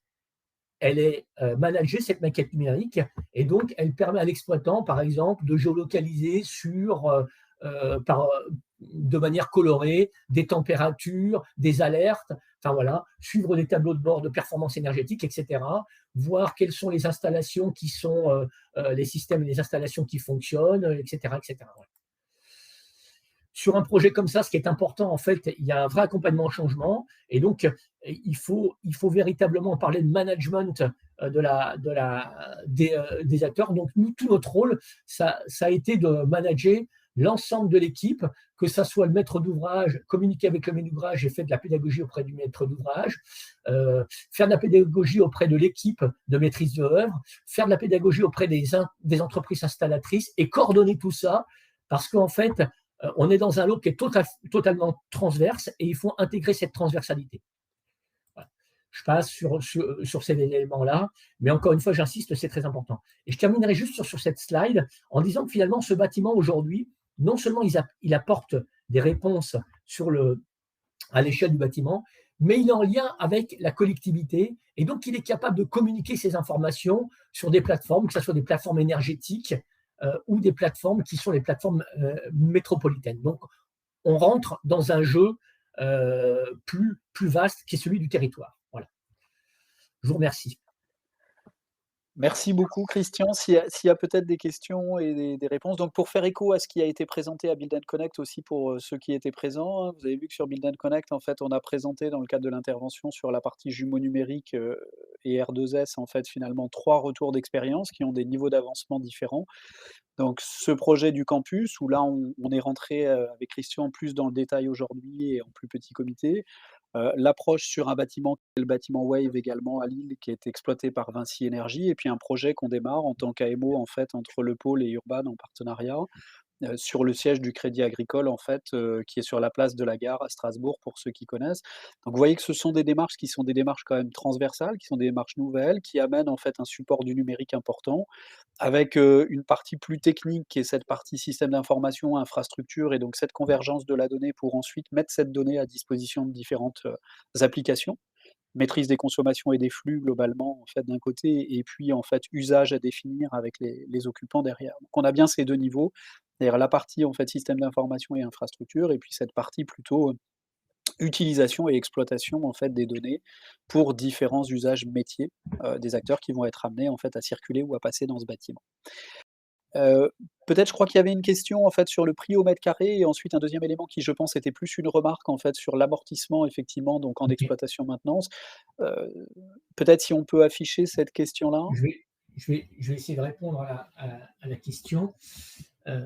Elle est managée, cette maquette numérique, et donc elle permet à l'exploitant, par exemple, de géolocaliser de manière colorée des températures, des alertes, enfin voilà, suivre des tableaux de bord de performance énergétique, etc., voir quelles sont les installations qui sont les systèmes et les installations qui fonctionnent, etc., etc. Voilà. Sur un projet comme ça, ce qui est important, en fait, il y a un vrai accompagnement au changement. Et donc, il faut véritablement parler de management des acteurs. Donc, nous, tout notre rôle, ça a été de manager l'ensemble de l'équipe, que ça soit le maître d'ouvrage, communiquer avec le maître d'ouvrage et faire de la pédagogie auprès du maître d'ouvrage, faire de la pédagogie auprès de l'équipe de maîtrise d'œuvre, faire de la pédagogie auprès des entreprises installatrices et coordonner tout ça parce qu'en fait, on est dans un lot qui est totalement transverse et il faut intégrer cette transversalité. Voilà. Je passe sur ces éléments-là, mais encore une fois, j'insiste, c'est très important. Et je terminerai juste sur cette slide en disant que finalement, ce bâtiment aujourd'hui, non seulement il apporte des réponses à l'échelle du bâtiment, mais il est en lien avec la collectivité et donc il est capable de communiquer ces informations sur des plateformes, que ce soit des plateformes énergétiques, ou des plateformes qui sont les plateformes métropolitaines. Donc, on rentre dans un jeu plus vaste qui est celui du territoire. Voilà. Je vous remercie. Merci beaucoup Christian. S'il y a peut-être des questions et des réponses. Donc pour faire écho à ce qui a été présenté à Build and Connect aussi pour, ceux qui étaient présents, hein, vous avez vu que sur Build and Connect, en fait, on a présenté dans le cadre de l'intervention sur la partie jumeaux numériques, et R2S, en fait, finalement 3 retours d'expérience qui ont des niveaux d'avancement différents. Donc ce projet du campus où là on est rentré, avec Christian plus dans le détail aujourd'hui et en plus petit comité. L'approche sur un bâtiment, qui est le bâtiment Wave également à Lille, qui est exploité par Vinci Énergie et puis un projet qu'on démarre en tant qu'AMO en fait entre le pôle et Urban en partenariat, sur le siège du Crédit Agricole en fait, qui est sur la place de la Gare à Strasbourg pour ceux qui connaissent. Donc vous voyez que ce sont des démarches qui sont des démarches quand même transversales, qui sont des démarches nouvelles, qui amènent en fait un support du numérique important, avec, une partie plus technique qui est cette partie système d'information, infrastructure et donc cette convergence de la donnée pour ensuite mettre cette donnée à disposition de différentes, applications. Maîtrise des consommations et des flux globalement en fait d'un côté et puis en fait usage à définir avec les occupants derrière. Donc on a bien ces 2 niveaux, c'est-à-dire la partie en fait système d'information et infrastructure et puis cette partie plutôt, utilisation et exploitation en fait des données pour différents usages métiers, des acteurs qui vont être amenés en fait à circuler ou à passer dans ce bâtiment. Heu, peut-être je crois qu'il y avait une question en fait sur le prix au mètre carré et ensuite un deuxième élément qui je pense était plus une remarque en fait sur l'amortissement effectivement donc en OK. exploitation maintenance. Heu, peut-être si on peut afficher cette question-là? Je vais je vais essayer de répondre à la question. Heu,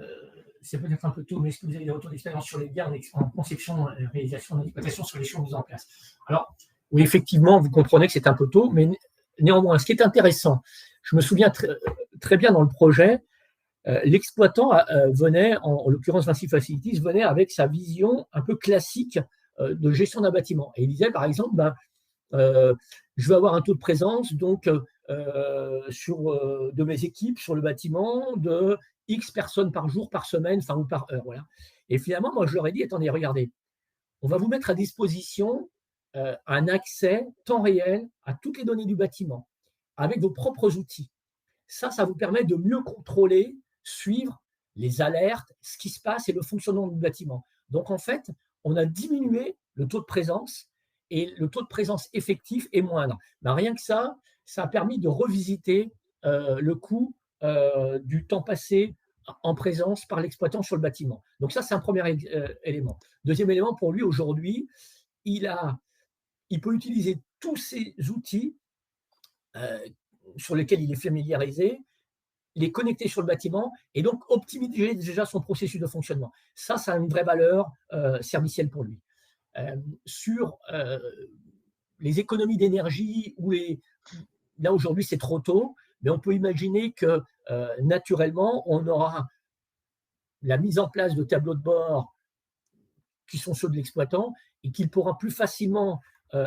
c'est peut-être un peu tôt, mais est-ce que vous avez des retours d'expérience sur les gares en conception, réalisation, d'exploitation, solutions mises en place? Alors, oui, effectivement, vous comprenez que c'est un peu tôt, mais néanmoins, ce qui est intéressant, je me souviens très bien dans le projet, l'exploitant venait, en l'occurrence Vinci Facilities, venait avec sa vision un peu classique de gestion d'un bâtiment. Et il disait, par exemple, ben, je veux avoir un taux de présence donc de mes équipes sur le bâtiment de X personnes par jour, par semaine, enfin ou par heure. Voilà. Et finalement, moi, je leur ai dit, attendez, regardez, on va vous mettre à disposition un accès temps réel à toutes les données du bâtiment avec vos propres outils. Ça vous permet de mieux contrôler, suivre les alertes, ce qui se passe et le fonctionnement du bâtiment. Donc, en fait, on a diminué le taux de présence et le taux de présence effectif est moindre. Ben, rien que ça a permis de revisiter le coût du temps passé en présence par l'exploitant sur le bâtiment. Donc ça, c'est un premier élément. Deuxième élément, pour lui, aujourd'hui, il, a, il peut utiliser tous ces outils euh, sur lesquels il est familiarisé, les connecter sur le bâtiment et donc optimiser déjà son processus de fonctionnement. Ça a une vraie valeur servicielle pour lui. Sur les économies d'énergie, là aujourd'hui c'est trop tôt, mais on peut imaginer que naturellement on aura la mise en place de tableaux de bord qui sont ceux de l'exploitant et qu'il pourra plus facilement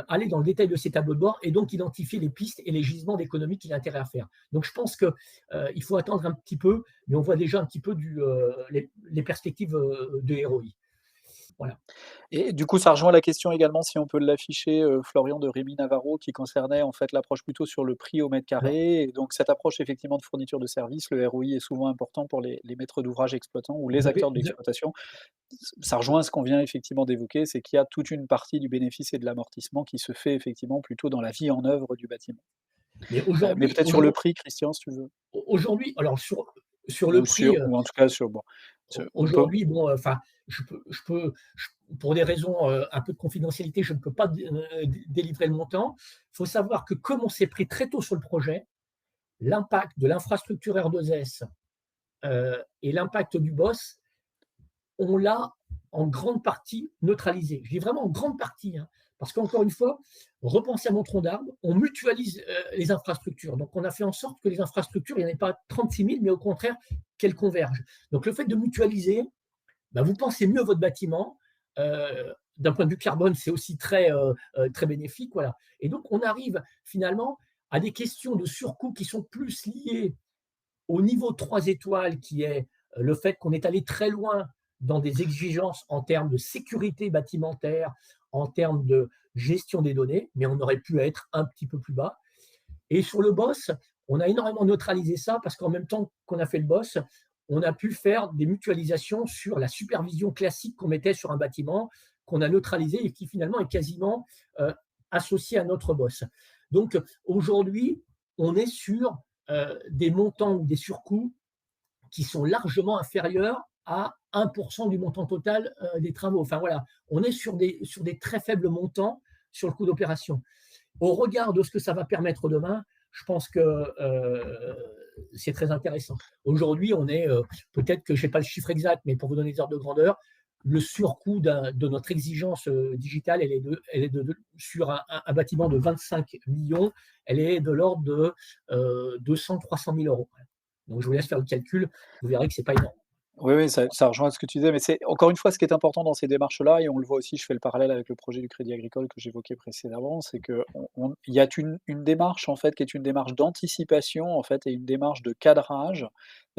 aller dans le détail de ces tableaux de bord et donc identifier les pistes et les gisements d'économie qu'il a intérêt à faire. Donc je pense qu'il faut attendre un petit peu, mais on voit déjà un petit peu les perspectives de ROI. Voilà. Et du coup, ça rejoint la question également, si on peut l'afficher, Florian, de Rémi Navarro, qui concernait en fait l'approche plutôt sur le prix au mètre Alors, carré. Et donc cette approche effectivement de fourniture de services, le ROI est souvent important pour les maîtres d'ouvrage exploitants ou les vous acteurs avez, de vous l'exploitation. Ça rejoint ce qu'on vient effectivement d'évoquer, c'est qu'il y a toute une partie du bénéfice et de l'amortissement qui se fait effectivement plutôt dans la vie en œuvre du bâtiment. mais Mais aujourd'hui, peut-être sur le prix, Christian, si tu veux? alors sur le prix, Ou en tout cas sur bon, on peut aujourd'hui, bon, enfin, pour des raisons un peu de confidentialité, je ne peux pas délivrer le montant. Il faut savoir que comme on s'est pris très tôt sur le projet, l'impact de l'infrastructure R2S et l'impact du boss, on l'a en grande partie neutralisé. Je dis vraiment en grande partie, hein, parce qu'encore une fois, repenser à mon tronc d'arbre, on mutualise les infrastructures. Donc, on a fait en sorte que les infrastructures, il n'y en ait pas 36 000, mais au contraire, qu'elles convergent. Donc, le fait de mutualiser, ben, vous pensez mieux votre bâtiment. D'un point de vue carbone, c'est aussi très bénéfique. Voilà. Et donc, on arrive finalement à des questions de surcoût qui sont plus liées au niveau 3 étoiles, qui est le fait qu'on est allé très loin dans des exigences en termes de sécurité bâtimentaire, en termes de gestion des données, mais on aurait pu être un petit peu plus bas. Et sur le boss, on a énormément neutralisé ça parce qu'en même temps qu'on a fait le boss, on a pu faire des mutualisations sur la supervision classique qu'on mettait sur un bâtiment, qu'on a neutralisé et qui finalement est quasiment associé à notre boss. Donc aujourd'hui, on est sur des montants ou des surcoûts qui sont largement inférieurs à 1% du montant total des travaux. Enfin voilà, on est sur des très faibles montants sur le coût d'opération. Au regard de ce que ça va permettre demain, je pense que c'est très intéressant. Aujourd'hui, on est, peut-être que je n'ai pas le chiffre exact, mais pour vous donner des ordres de grandeur, le surcoût de notre exigence digitale, elle est sur un bâtiment de 25 millions, elle est de l'ordre de 200 300 000 euros. Donc, je vous laisse faire le calcul, vous verrez que ce n'est pas énorme. Oui, oui, ça rejoint ce que tu disais, mais c'est encore une fois, ce qui est important dans ces démarches-là et on le voit aussi, je fais le parallèle avec le projet du Crédit Agricole que j'évoquais précédemment, c'est qu'on il y a une démarche, en fait, qui est une démarche d'anticipation, en fait, et une démarche de cadrage,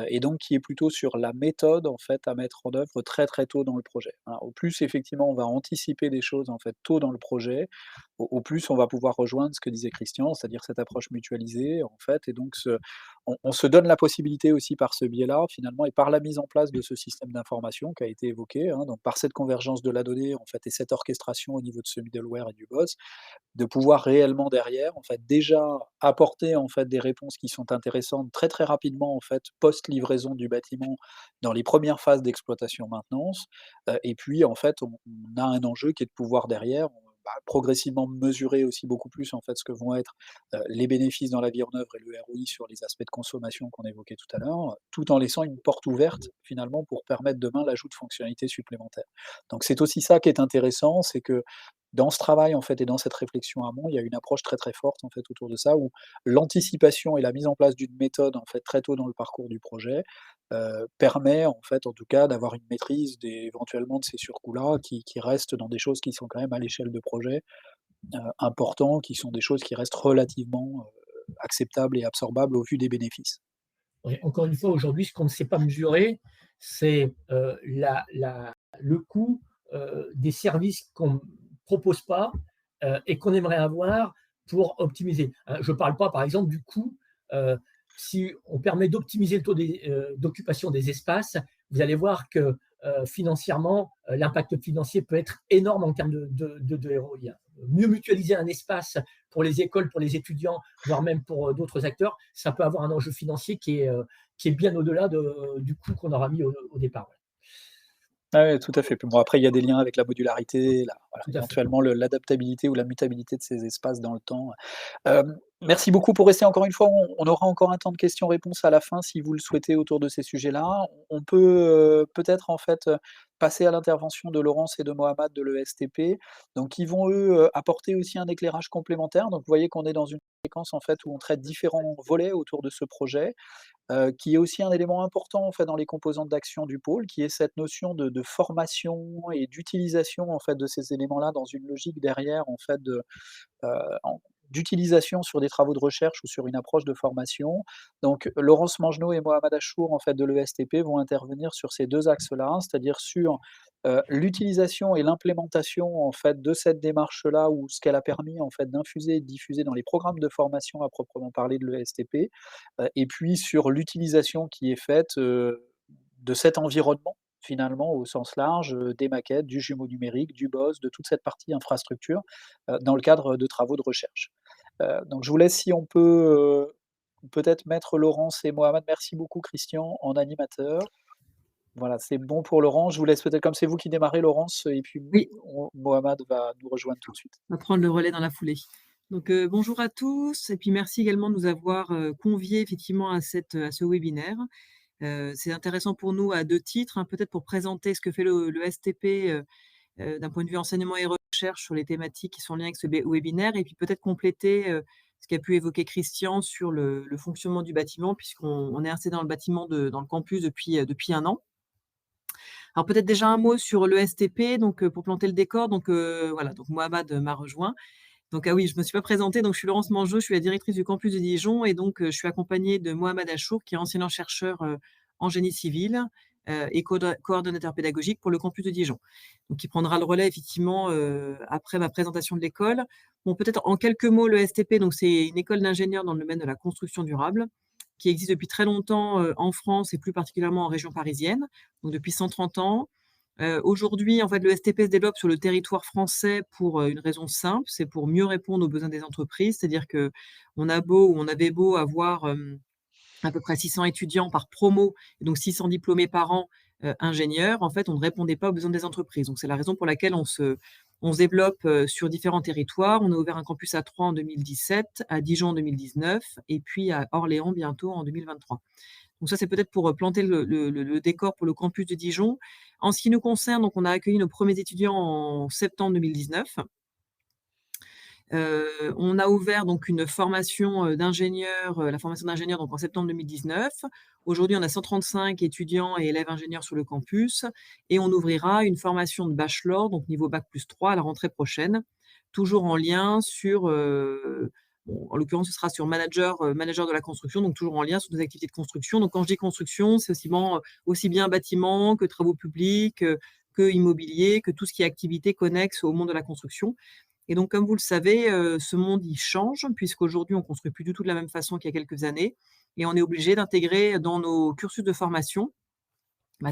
et donc qui est plutôt sur la méthode, en fait, à mettre en œuvre très, très tôt dans le projet, hein. Au plus, effectivement, on va anticiper des choses, en fait, tôt dans le projet, au plus on va pouvoir rejoindre ce que disait Christian, c'est-à-dire cette approche mutualisée, en fait, et donc on se donne la possibilité aussi par ce biais-là, finalement, et par la mise en place de ce système d'information qui a été évoqué, hein, donc par cette convergence de la donnée, en fait, et cette orchestration au niveau de ce middleware et du boss, de pouvoir réellement derrière, en fait, déjà apporter, en fait, des réponses qui sont intéressantes très, très rapidement, en fait, post-livraison du bâtiment dans les premières phases d'exploitation maintenance, et puis, en fait, on a un enjeu qui est de pouvoir derrière, progressivement mesurer aussi beaucoup plus, en fait, ce que vont être, les bénéfices dans la vie en œuvre et le ROI sur les aspects de consommation qu'on évoquait tout à l'heure, tout en laissant une porte ouverte, finalement, pour permettre demain l'ajout de fonctionnalités supplémentaires. Donc c'est aussi ça qui est intéressant, c'est que dans ce travail, en fait, et dans cette réflexion amont, il y a une approche très, très forte, en fait, autour de ça, où l'anticipation et la mise en place d'une méthode, en fait, très tôt dans le parcours du projet, permet, en fait, en tout cas, d'avoir une maîtrise éventuellement de ces surcoûts-là qui restent dans des choses qui sont quand même à l'échelle de projet, importants, qui sont des choses qui restent relativement, acceptables et absorbables au vu des bénéfices. Ouais, encore une fois, aujourd'hui, ce qu'on ne sait pas mesurer, c'est, le coût, des services qu'on ne propose pas, et qu'on aimerait avoir pour optimiser. Je ne parle pas, par exemple, du coût, heu, si on permet d'optimiser le taux d'occupation des espaces, vous allez voir que, financièrement, l'impact financier peut être énorme en termes de ROI. Mieux mutualiser un espace pour les écoles, pour les étudiants, voire même pour, d'autres acteurs, ça peut avoir un enjeu financier qui est bien au-delà du coût qu'on aura mis au départ. Ouais. Ah ouais, tout à fait. Puis bon, après, il y a des liens avec la modularité, voilà, Tout à fait. éventuellement l'adaptabilité ou la mutabilité de ces espaces dans le temps. Merci beaucoup pour rester encore une fois. On aura encore un temps de questions-réponses à la fin si vous le souhaitez autour de ces sujets-là. On peut, peut-être en fait, passer à l'intervention de Laurence et de Mohamed de l'ESTP, donc qui vont eux, apporter aussi un éclairage complémentaire. Donc vous voyez qu'on est dans une séquence en fait où on traite différents volets autour de ce projet, qui est aussi un élément important en fait dans les composantes d'action du pôle, qui est cette notion de formation et d'utilisation en fait de ces éléments-là dans une logique derrière en fait d'utilisation sur des travaux de recherche ou sur une approche de formation. Donc Laurence Mangenot et Mohamed Achour en fait de l'ESTP vont intervenir sur ces 2 axes-là, c'est-à-dire sur, l'utilisation et l'implémentation en fait de cette démarche-là ou ce qu'elle a permis en fait d'infuser et de diffuser dans les programmes de formation à proprement parler de l'ESTP, et puis sur l'utilisation qui est faite, de cet environnement finalement au sens large, des maquettes, du jumeau numérique, du BOSS, de toute cette partie infrastructure, dans le cadre de travaux de recherche. Donc je vous laisse si on peut, peut-être mettre Laurence et Mohamed. Merci beaucoup Christian en animateur. Voilà, c'est bon pour Laurence. Je vous laisse peut-être comme c'est vous qui démarrez Laurence et puis Oui, Mohamed va nous rejoindre tout de suite. on va prendre le relais dans la foulée. Donc, bonjour à tous et puis merci également de nous avoir, conviés effectivement à ce webinaire. C'est intéressant pour nous à 2 titres, hein, peut-être pour présenter ce que fait le STP, d'un point de vue enseignement et recherche sur les thématiques qui sont liées avec ce webinaire et puis peut-être compléter, ce qu'a pu évoquer Christian sur le fonctionnement du bâtiment puisqu'on est installé dans le bâtiment dans le campus depuis 1 an. Alors peut-être déjà un mot sur le STP, donc pour planter le décor, donc voilà, donc Mohamed m'a rejoint. Donc ah oui, je me suis pas présentée, donc je suis Laurence Mangeot, je suis la directrice du campus de Dijon et donc je suis accompagnée de Mohamed Achour qui est enseignant-chercheur, en génie civil, et coordonnateur pédagogique pour le campus de Dijon. Donc qui prendra le relais effectivement, après ma présentation de l'école. Bon, peut-être en quelques mots, le STP, donc c'est une école d'ingénieurs dans le domaine de la construction durable, qui existe depuis très longtemps, en France et plus particulièrement en région parisienne, donc depuis 130 ans. Aujourd'hui, en fait, le STP se développe sur le territoire français pour, une raison simple, c'est pour mieux répondre aux besoins des entreprises. C'est-à-dire qu'on on avait beau avoir, à peu près 600 étudiants par promo et donc 600 diplômés par an, ingénieurs, en fait, on ne répondait pas aux besoins des entreprises. Donc c'est la raison pour laquelle on se développe, sur différents territoires. On a ouvert un campus à Troyes en 2017, à Dijon en 2019 et puis à Orléans bientôt en 2023. Donc ça, c'est peut-être pour, planter le décor pour le campus de Dijon. En ce qui nous concerne, donc on a accueilli nos premiers étudiants en septembre 2019. On a ouvert donc une formation d'ingénieur, la formation d'ingénieur donc en septembre 2019. Aujourd'hui, on a 135 étudiants et élèves ingénieurs sur le campus et on ouvrira une formation de bachelor, donc niveau bac+3 à la rentrée prochaine, toujours en lien sur, bon, en l'occurrence, ce sera sur manager de la construction, donc toujours en lien sur des activités de construction. Donc quand je dis construction, c'est aussi bien bâtiment que travaux publics, que immobilier, que tout ce qui est activité connexe au monde de la construction. Et donc, comme vous le savez, ce monde, il change puisqu'aujourd'hui, on construit plus du tout de la même façon qu'il y a quelques années et on est obligé d'intégrer dans nos cursus de formation,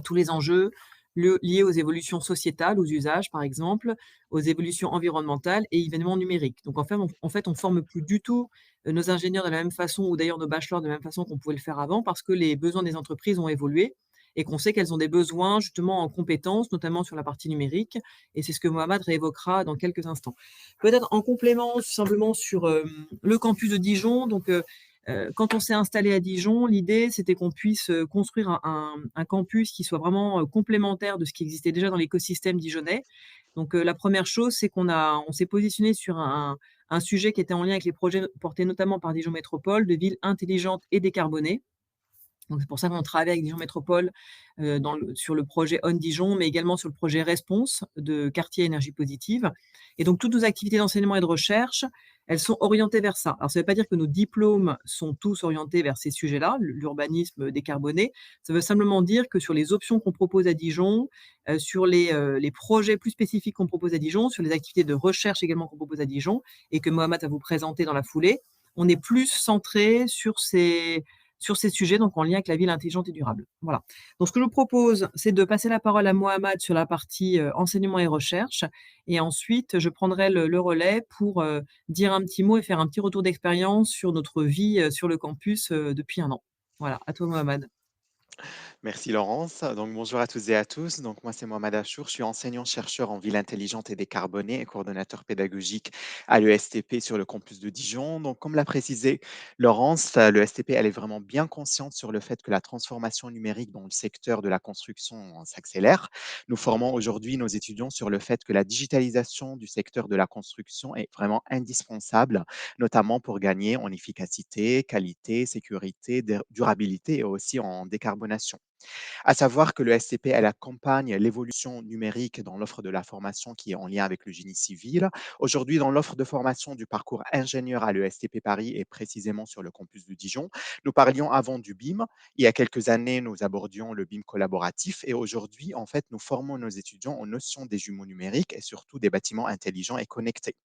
tous les enjeux liés aux évolutions sociétales, aux usages par exemple, aux évolutions environnementales et événements numériques. Donc en fait, on forme plus du tout, nos ingénieurs de la même façon ou d'ailleurs nos bachelors de la même façon qu'on pouvait le faire avant parce que les besoins des entreprises ont évolué et qu'on sait qu'elles ont des besoins justement en compétences, notamment sur la partie numérique et c'est ce que Mohamed réévoquera dans quelques instants. Peut-être en complément simplement sur, le campus de Dijon, donc quand on s'est installé à Dijon, l'idée, c'était qu'on puisse, construire un campus qui soit vraiment, complémentaire de ce qui existait déjà dans l'écosystème dijonnais. Donc, la première chose, c'est on s'est positionné sur un sujet qui était en lien avec les projets portés notamment par Dijon Métropole, de villes intelligentes et décarbonées. Donc c'est pour ça qu'on travaille avec Dijon Métropole, sur le projet On Dijon, mais également sur le projet Response de quartier énergie positive. Et donc toutes nos activités d'enseignement et de recherche, elles sont orientées vers ça. Alors ça ne veut pas dire que nos diplômes sont tous orientés vers ces sujets-là, l'urbanisme décarboné. Ça veut simplement dire que sur les options qu'on propose à Dijon, sur les projets plus spécifiques qu'on propose à Dijon, sur les activités de recherche également qu'on propose à Dijon et que Mohamed va vous présenter dans la foulée, on est plus centré sur ces sujets, donc en lien avec la ville intelligente et durable. Voilà. Donc ce que je vous propose, c'est de passer la parole à Mohamed sur la partie, enseignement et recherche et ensuite je prendrai le relais pour, dire un petit mot et faire un petit retour d'expérience sur notre vie, sur le campus, depuis 1 an. Voilà, à toi Mohamed. Merci Laurence. Donc bonjour à toutes et à tous. Donc moi c'est Mohamed Achour, je suis enseignant-chercheur en ville intelligente et décarbonée et coordonnateur pédagogique à l'ESTP sur le campus de Dijon. Donc comme l'a précisé Laurence, l'ESTP elle est vraiment bien consciente sur le fait que la transformation numérique dans le secteur de la construction s'accélère. Nous formons aujourd'hui nos étudiants sur le fait que la digitalisation du secteur de la construction est vraiment indispensable, notamment pour gagner en efficacité, qualité, sécurité, durabilité et aussi en décarbonation. À savoir que le SCP, elle accompagne l'évolution numérique dans l'offre de la formation qui est en lien avec le génie civil. Aujourd'hui, dans l'offre de formation du parcours ingénieur à l'ESTP Paris et précisément sur le campus de Dijon, nous parlions avant du BIM. Il y a quelques années, nous abordions le BIM collaboratif et aujourd'hui, en fait, nous formons nos étudiants en notion des jumeaux numériques et surtout des bâtiments intelligents et connectés.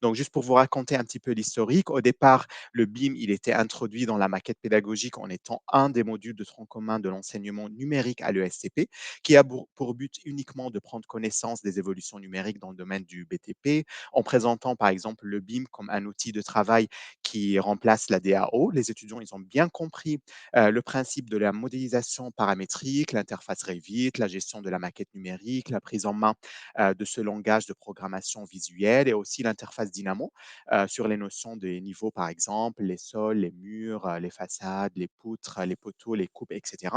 Donc, juste pour vous raconter un petit peu l'historique, au départ, le BIM, il était introduit dans la maquette pédagogique en étant un des modules de tronc commun de l'enseignement numérique à l'ESCP, qui a pour but uniquement de prendre connaissance des évolutions numériques dans le domaine du BTP, en présentant par exemple le BIM comme un outil de travail qui remplace la DAO. Les étudiants, ils ont bien compris le principe de la modélisation paramétrique, l'interface Revit, la gestion de la maquette numérique, la prise en main de ce langage de programmation visuelle et aussi l'interface Dynamo sur les notions des niveaux, par exemple, les sols, les murs, les façades, les poutres, les poteaux, les coupes, etc.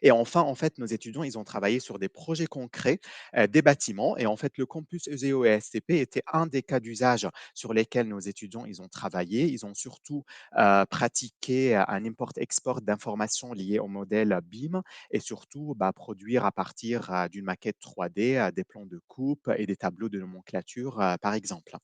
Et enfin, en fait, nos étudiants, ils ont travaillé sur des projets concrets, des bâtiments. Et en fait, le campus ESEO et SCP était un des cas d'usage sur lesquels nos étudiants, ils ont travaillé. Ils ont surtout pratiqué un import-export d'informations liées au modèle BIM et surtout produire à partir d'une maquette 3D des plans de coupe et des tableaux de nomenclature, par exemple.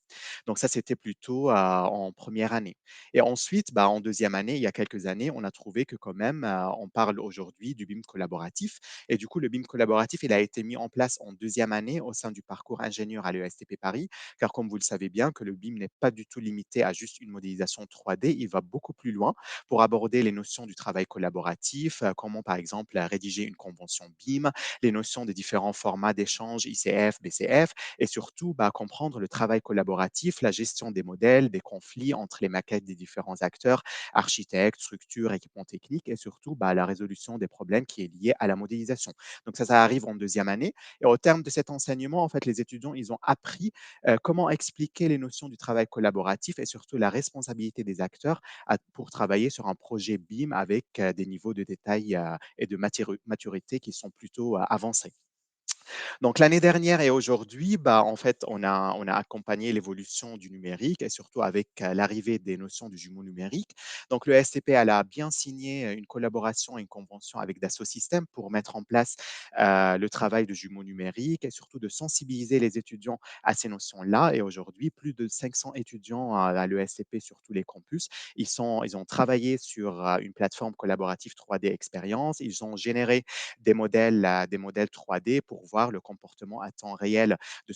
Donc ça, c'était plutôt en première année. Et ensuite, en deuxième année, il y a quelques années, on a trouvé que quand même, on parle aujourd'hui du BIM collaboratif. Et du coup, le BIM collaboratif, il a été mis en place en deuxième année au sein du parcours ingénieur à l'ESTP Paris, car comme vous le savez bien, que le BIM n'est pas du tout limité à juste une modélisation 3D, il va beaucoup plus loin pour aborder les notions du travail collaboratif, comment par exemple rédiger une convention BIM, les notions des différents formats d'échange ICF, BCF, et surtout comprendre le travail collaboratif, la gestion des modèles, des conflits entre les maquettes des différents acteurs, architectes, structures, équipements techniques et surtout la résolution des problèmes qui est liée à la modélisation. Donc ça arrive en deuxième année. Et au terme de cet enseignement, en fait, les étudiants, ils ont appris comment expliquer les notions du travail collaboratif et surtout la responsabilité des acteurs pour travailler sur un projet BIM avec des niveaux de détail et de maturité qui sont plutôt avancés. Donc l'année dernière et aujourd'hui, en fait, on a accompagné l'évolution du numérique et surtout avec l'arrivée des notions du jumeau numérique. Donc le STP, elle a bien signé une collaboration et une convention avec Dassault Systèmes pour mettre en place le travail de jumeau numérique et surtout de sensibiliser les étudiants à ces notions-là. Et aujourd'hui, plus de 500 étudiants à l'ESCP sur tous les campus, ils ont travaillé sur une plateforme collaborative 3D Expérience. Ils ont généré des modèles 3D pour voir le comportement à temps réel de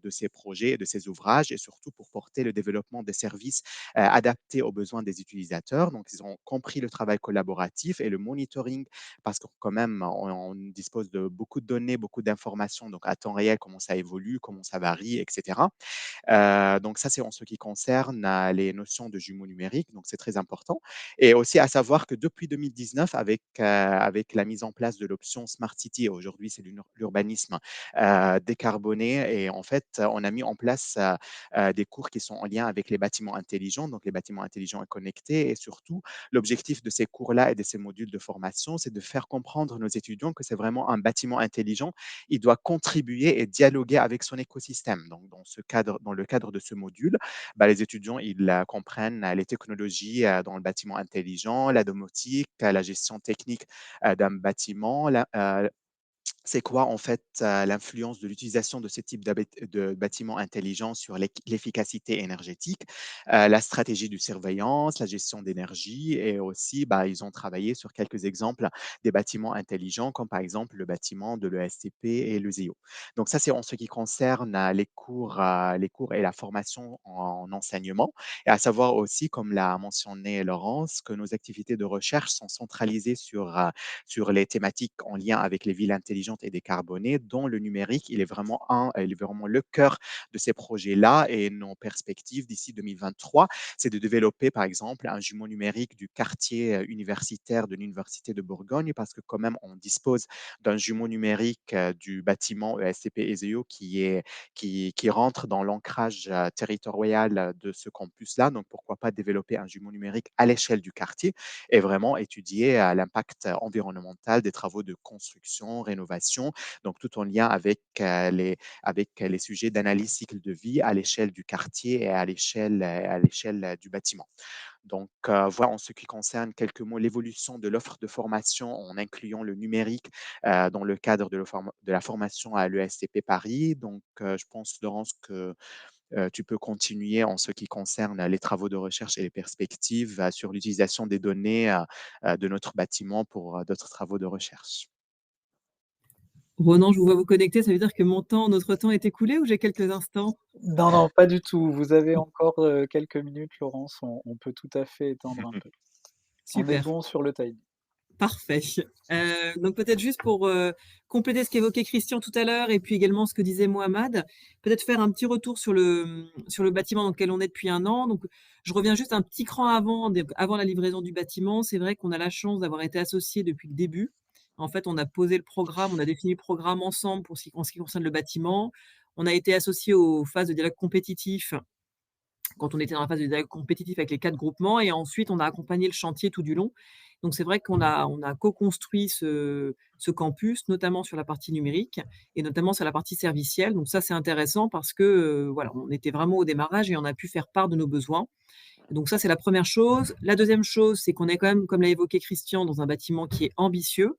ces projets et de ces ouvrages et surtout pour porter le développement des services adaptés aux besoins des utilisateurs. Donc, ils ont compris le travail collaboratif et le monitoring parce que quand même, on dispose de beaucoup de données, beaucoup d'informations, donc à temps réel, comment ça évolue, comment ça varie, etc. Donc ça, c'est en ce qui concerne les notions de jumeaux numériques, donc c'est très important. Et aussi à savoir que depuis 2019, avec la mise en place de l'option Smart City, aujourd'hui c'est l'urbanisme décarboné, et en fait, on a mis en place des cours qui sont en lien avec les bâtiments intelligents, donc les bâtiments intelligents et connectés, et surtout, l'objectif de ces cours-là et de ces modules de formation, c'est de faire comprendre à nos étudiants que c'est vraiment un bâtiment intelligent. Il doit contribuer et dialoguer avec son écosystème. Donc, dans le cadre de ce module, les étudiants ils comprennent les technologies dans le bâtiment intelligent, la domotique, la gestion technique d'un bâtiment, c'est quoi en fait l'influence de l'utilisation de ce type de bâtiments intelligents sur l'efficacité énergétique, la stratégie de surveillance, la gestion d'énergie, et aussi ils ont travaillé sur quelques exemples des bâtiments intelligents comme par exemple le bâtiment de l'ESTP et le ZEO. Donc ça c'est en ce qui concerne les cours et la formation en enseignement, et à savoir aussi, comme l'a mentionné Laurence, que nos activités de recherche sont centralisées sur les thématiques en lien avec les villes intelligentes et décarbonées, dont le numérique, il est vraiment le cœur de ces projets-là. Et nos perspectives d'ici 2023, c'est de développer, par exemple, un jumeau numérique du quartier universitaire de l'Université de Bourgogne, parce que quand même, on dispose d'un jumeau numérique du bâtiment ESCP ESEO qui rentre dans l'ancrage territorial de ce campus-là. Donc, pourquoi pas développer un jumeau numérique à l'échelle du quartier et vraiment étudier l'impact environnemental des travaux de construction, rénovation, donc tout en lien avec les sujets d'analyse cycle de vie à l'échelle du quartier et à l'échelle du bâtiment. Donc, voilà en ce qui concerne quelques mots l'évolution de l'offre de formation en incluant le numérique dans le cadre de la formation à l'ESTP Paris. Donc, je pense, Laurence, que tu peux continuer en ce qui concerne les travaux de recherche et les perspectives sur l'utilisation des données de notre bâtiment pour d'autres travaux de recherche. Ronan, je vous vois vous connecter, ça veut dire que notre temps est écoulé ou j'ai quelques instants? Non, non, pas du tout. Vous avez encore, quelques minutes, Laurence, on peut tout à fait étendre un peu. On est Super. bon sur le timing. Parfait. Donc peut-être juste pour, compléter ce qu'évoquait Christian tout à l'heure et puis également ce que disait Mohamed, peut-être faire un petit retour sur le bâtiment dans lequel on est depuis 1 an. Donc je reviens juste un petit cran avant la livraison du bâtiment. C'est vrai qu'on a la chance d'avoir été associés depuis le début. En fait, on a posé le programme, on a défini le programme ensemble en ce qui concerne le bâtiment. On a été associés aux phases de dialogue compétitif quand on était dans la phase de dialogue compétitif avec les 4 groupements, et ensuite on a accompagné le chantier tout du long. Donc c'est vrai qu'on a co-construit ce campus, notamment sur la partie numérique et notamment sur la partie servicielle. Donc ça, c'est intéressant parce que, voilà, on était vraiment au démarrage et on a pu faire part de nos besoins. Donc ça, c'est la première chose. La deuxième chose, c'est qu'on est quand même, comme l'a évoqué Christian, dans un bâtiment qui est ambitieux,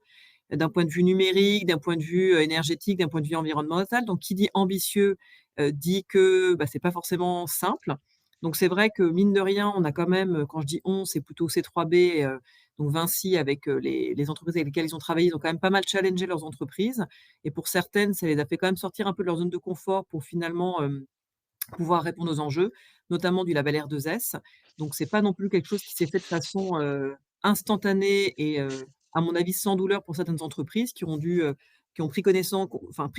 d'un point de vue numérique, d'un point de vue énergétique, d'un point de vue environnemental. Donc qui dit ambitieux, dit que, c'est pas forcément simple. Donc c'est vrai que mine de rien, on a quand même, quand je dis on, c'est plutôt C3B, donc Vinci avec, les entreprises avec lesquelles ils ont travaillé, ils ont quand même pas mal challengé leurs entreprises, et pour certaines, ça les a fait quand même sortir un peu de leur zone de confort pour finalement, pouvoir répondre aux enjeux, notamment du label R2S. Donc c'est pas non plus quelque chose qui s'est fait de façon, instantanée et à mon avis sans douleur pour certaines entreprises qui ont pris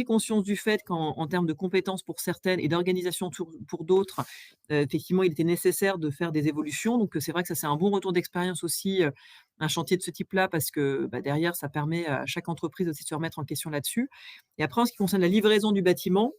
conscience du fait qu'en termes de compétences pour certaines et d'organisation pour d'autres, effectivement, il était nécessaire de faire des évolutions. Donc c'est vrai que ça, c'est un bon retour d'expérience aussi, un chantier de ce type-là, parce que, derrière, ça permet à chaque entreprise aussi de se remettre en question là-dessus. Et après, en ce qui concerne la livraison du bâtiment,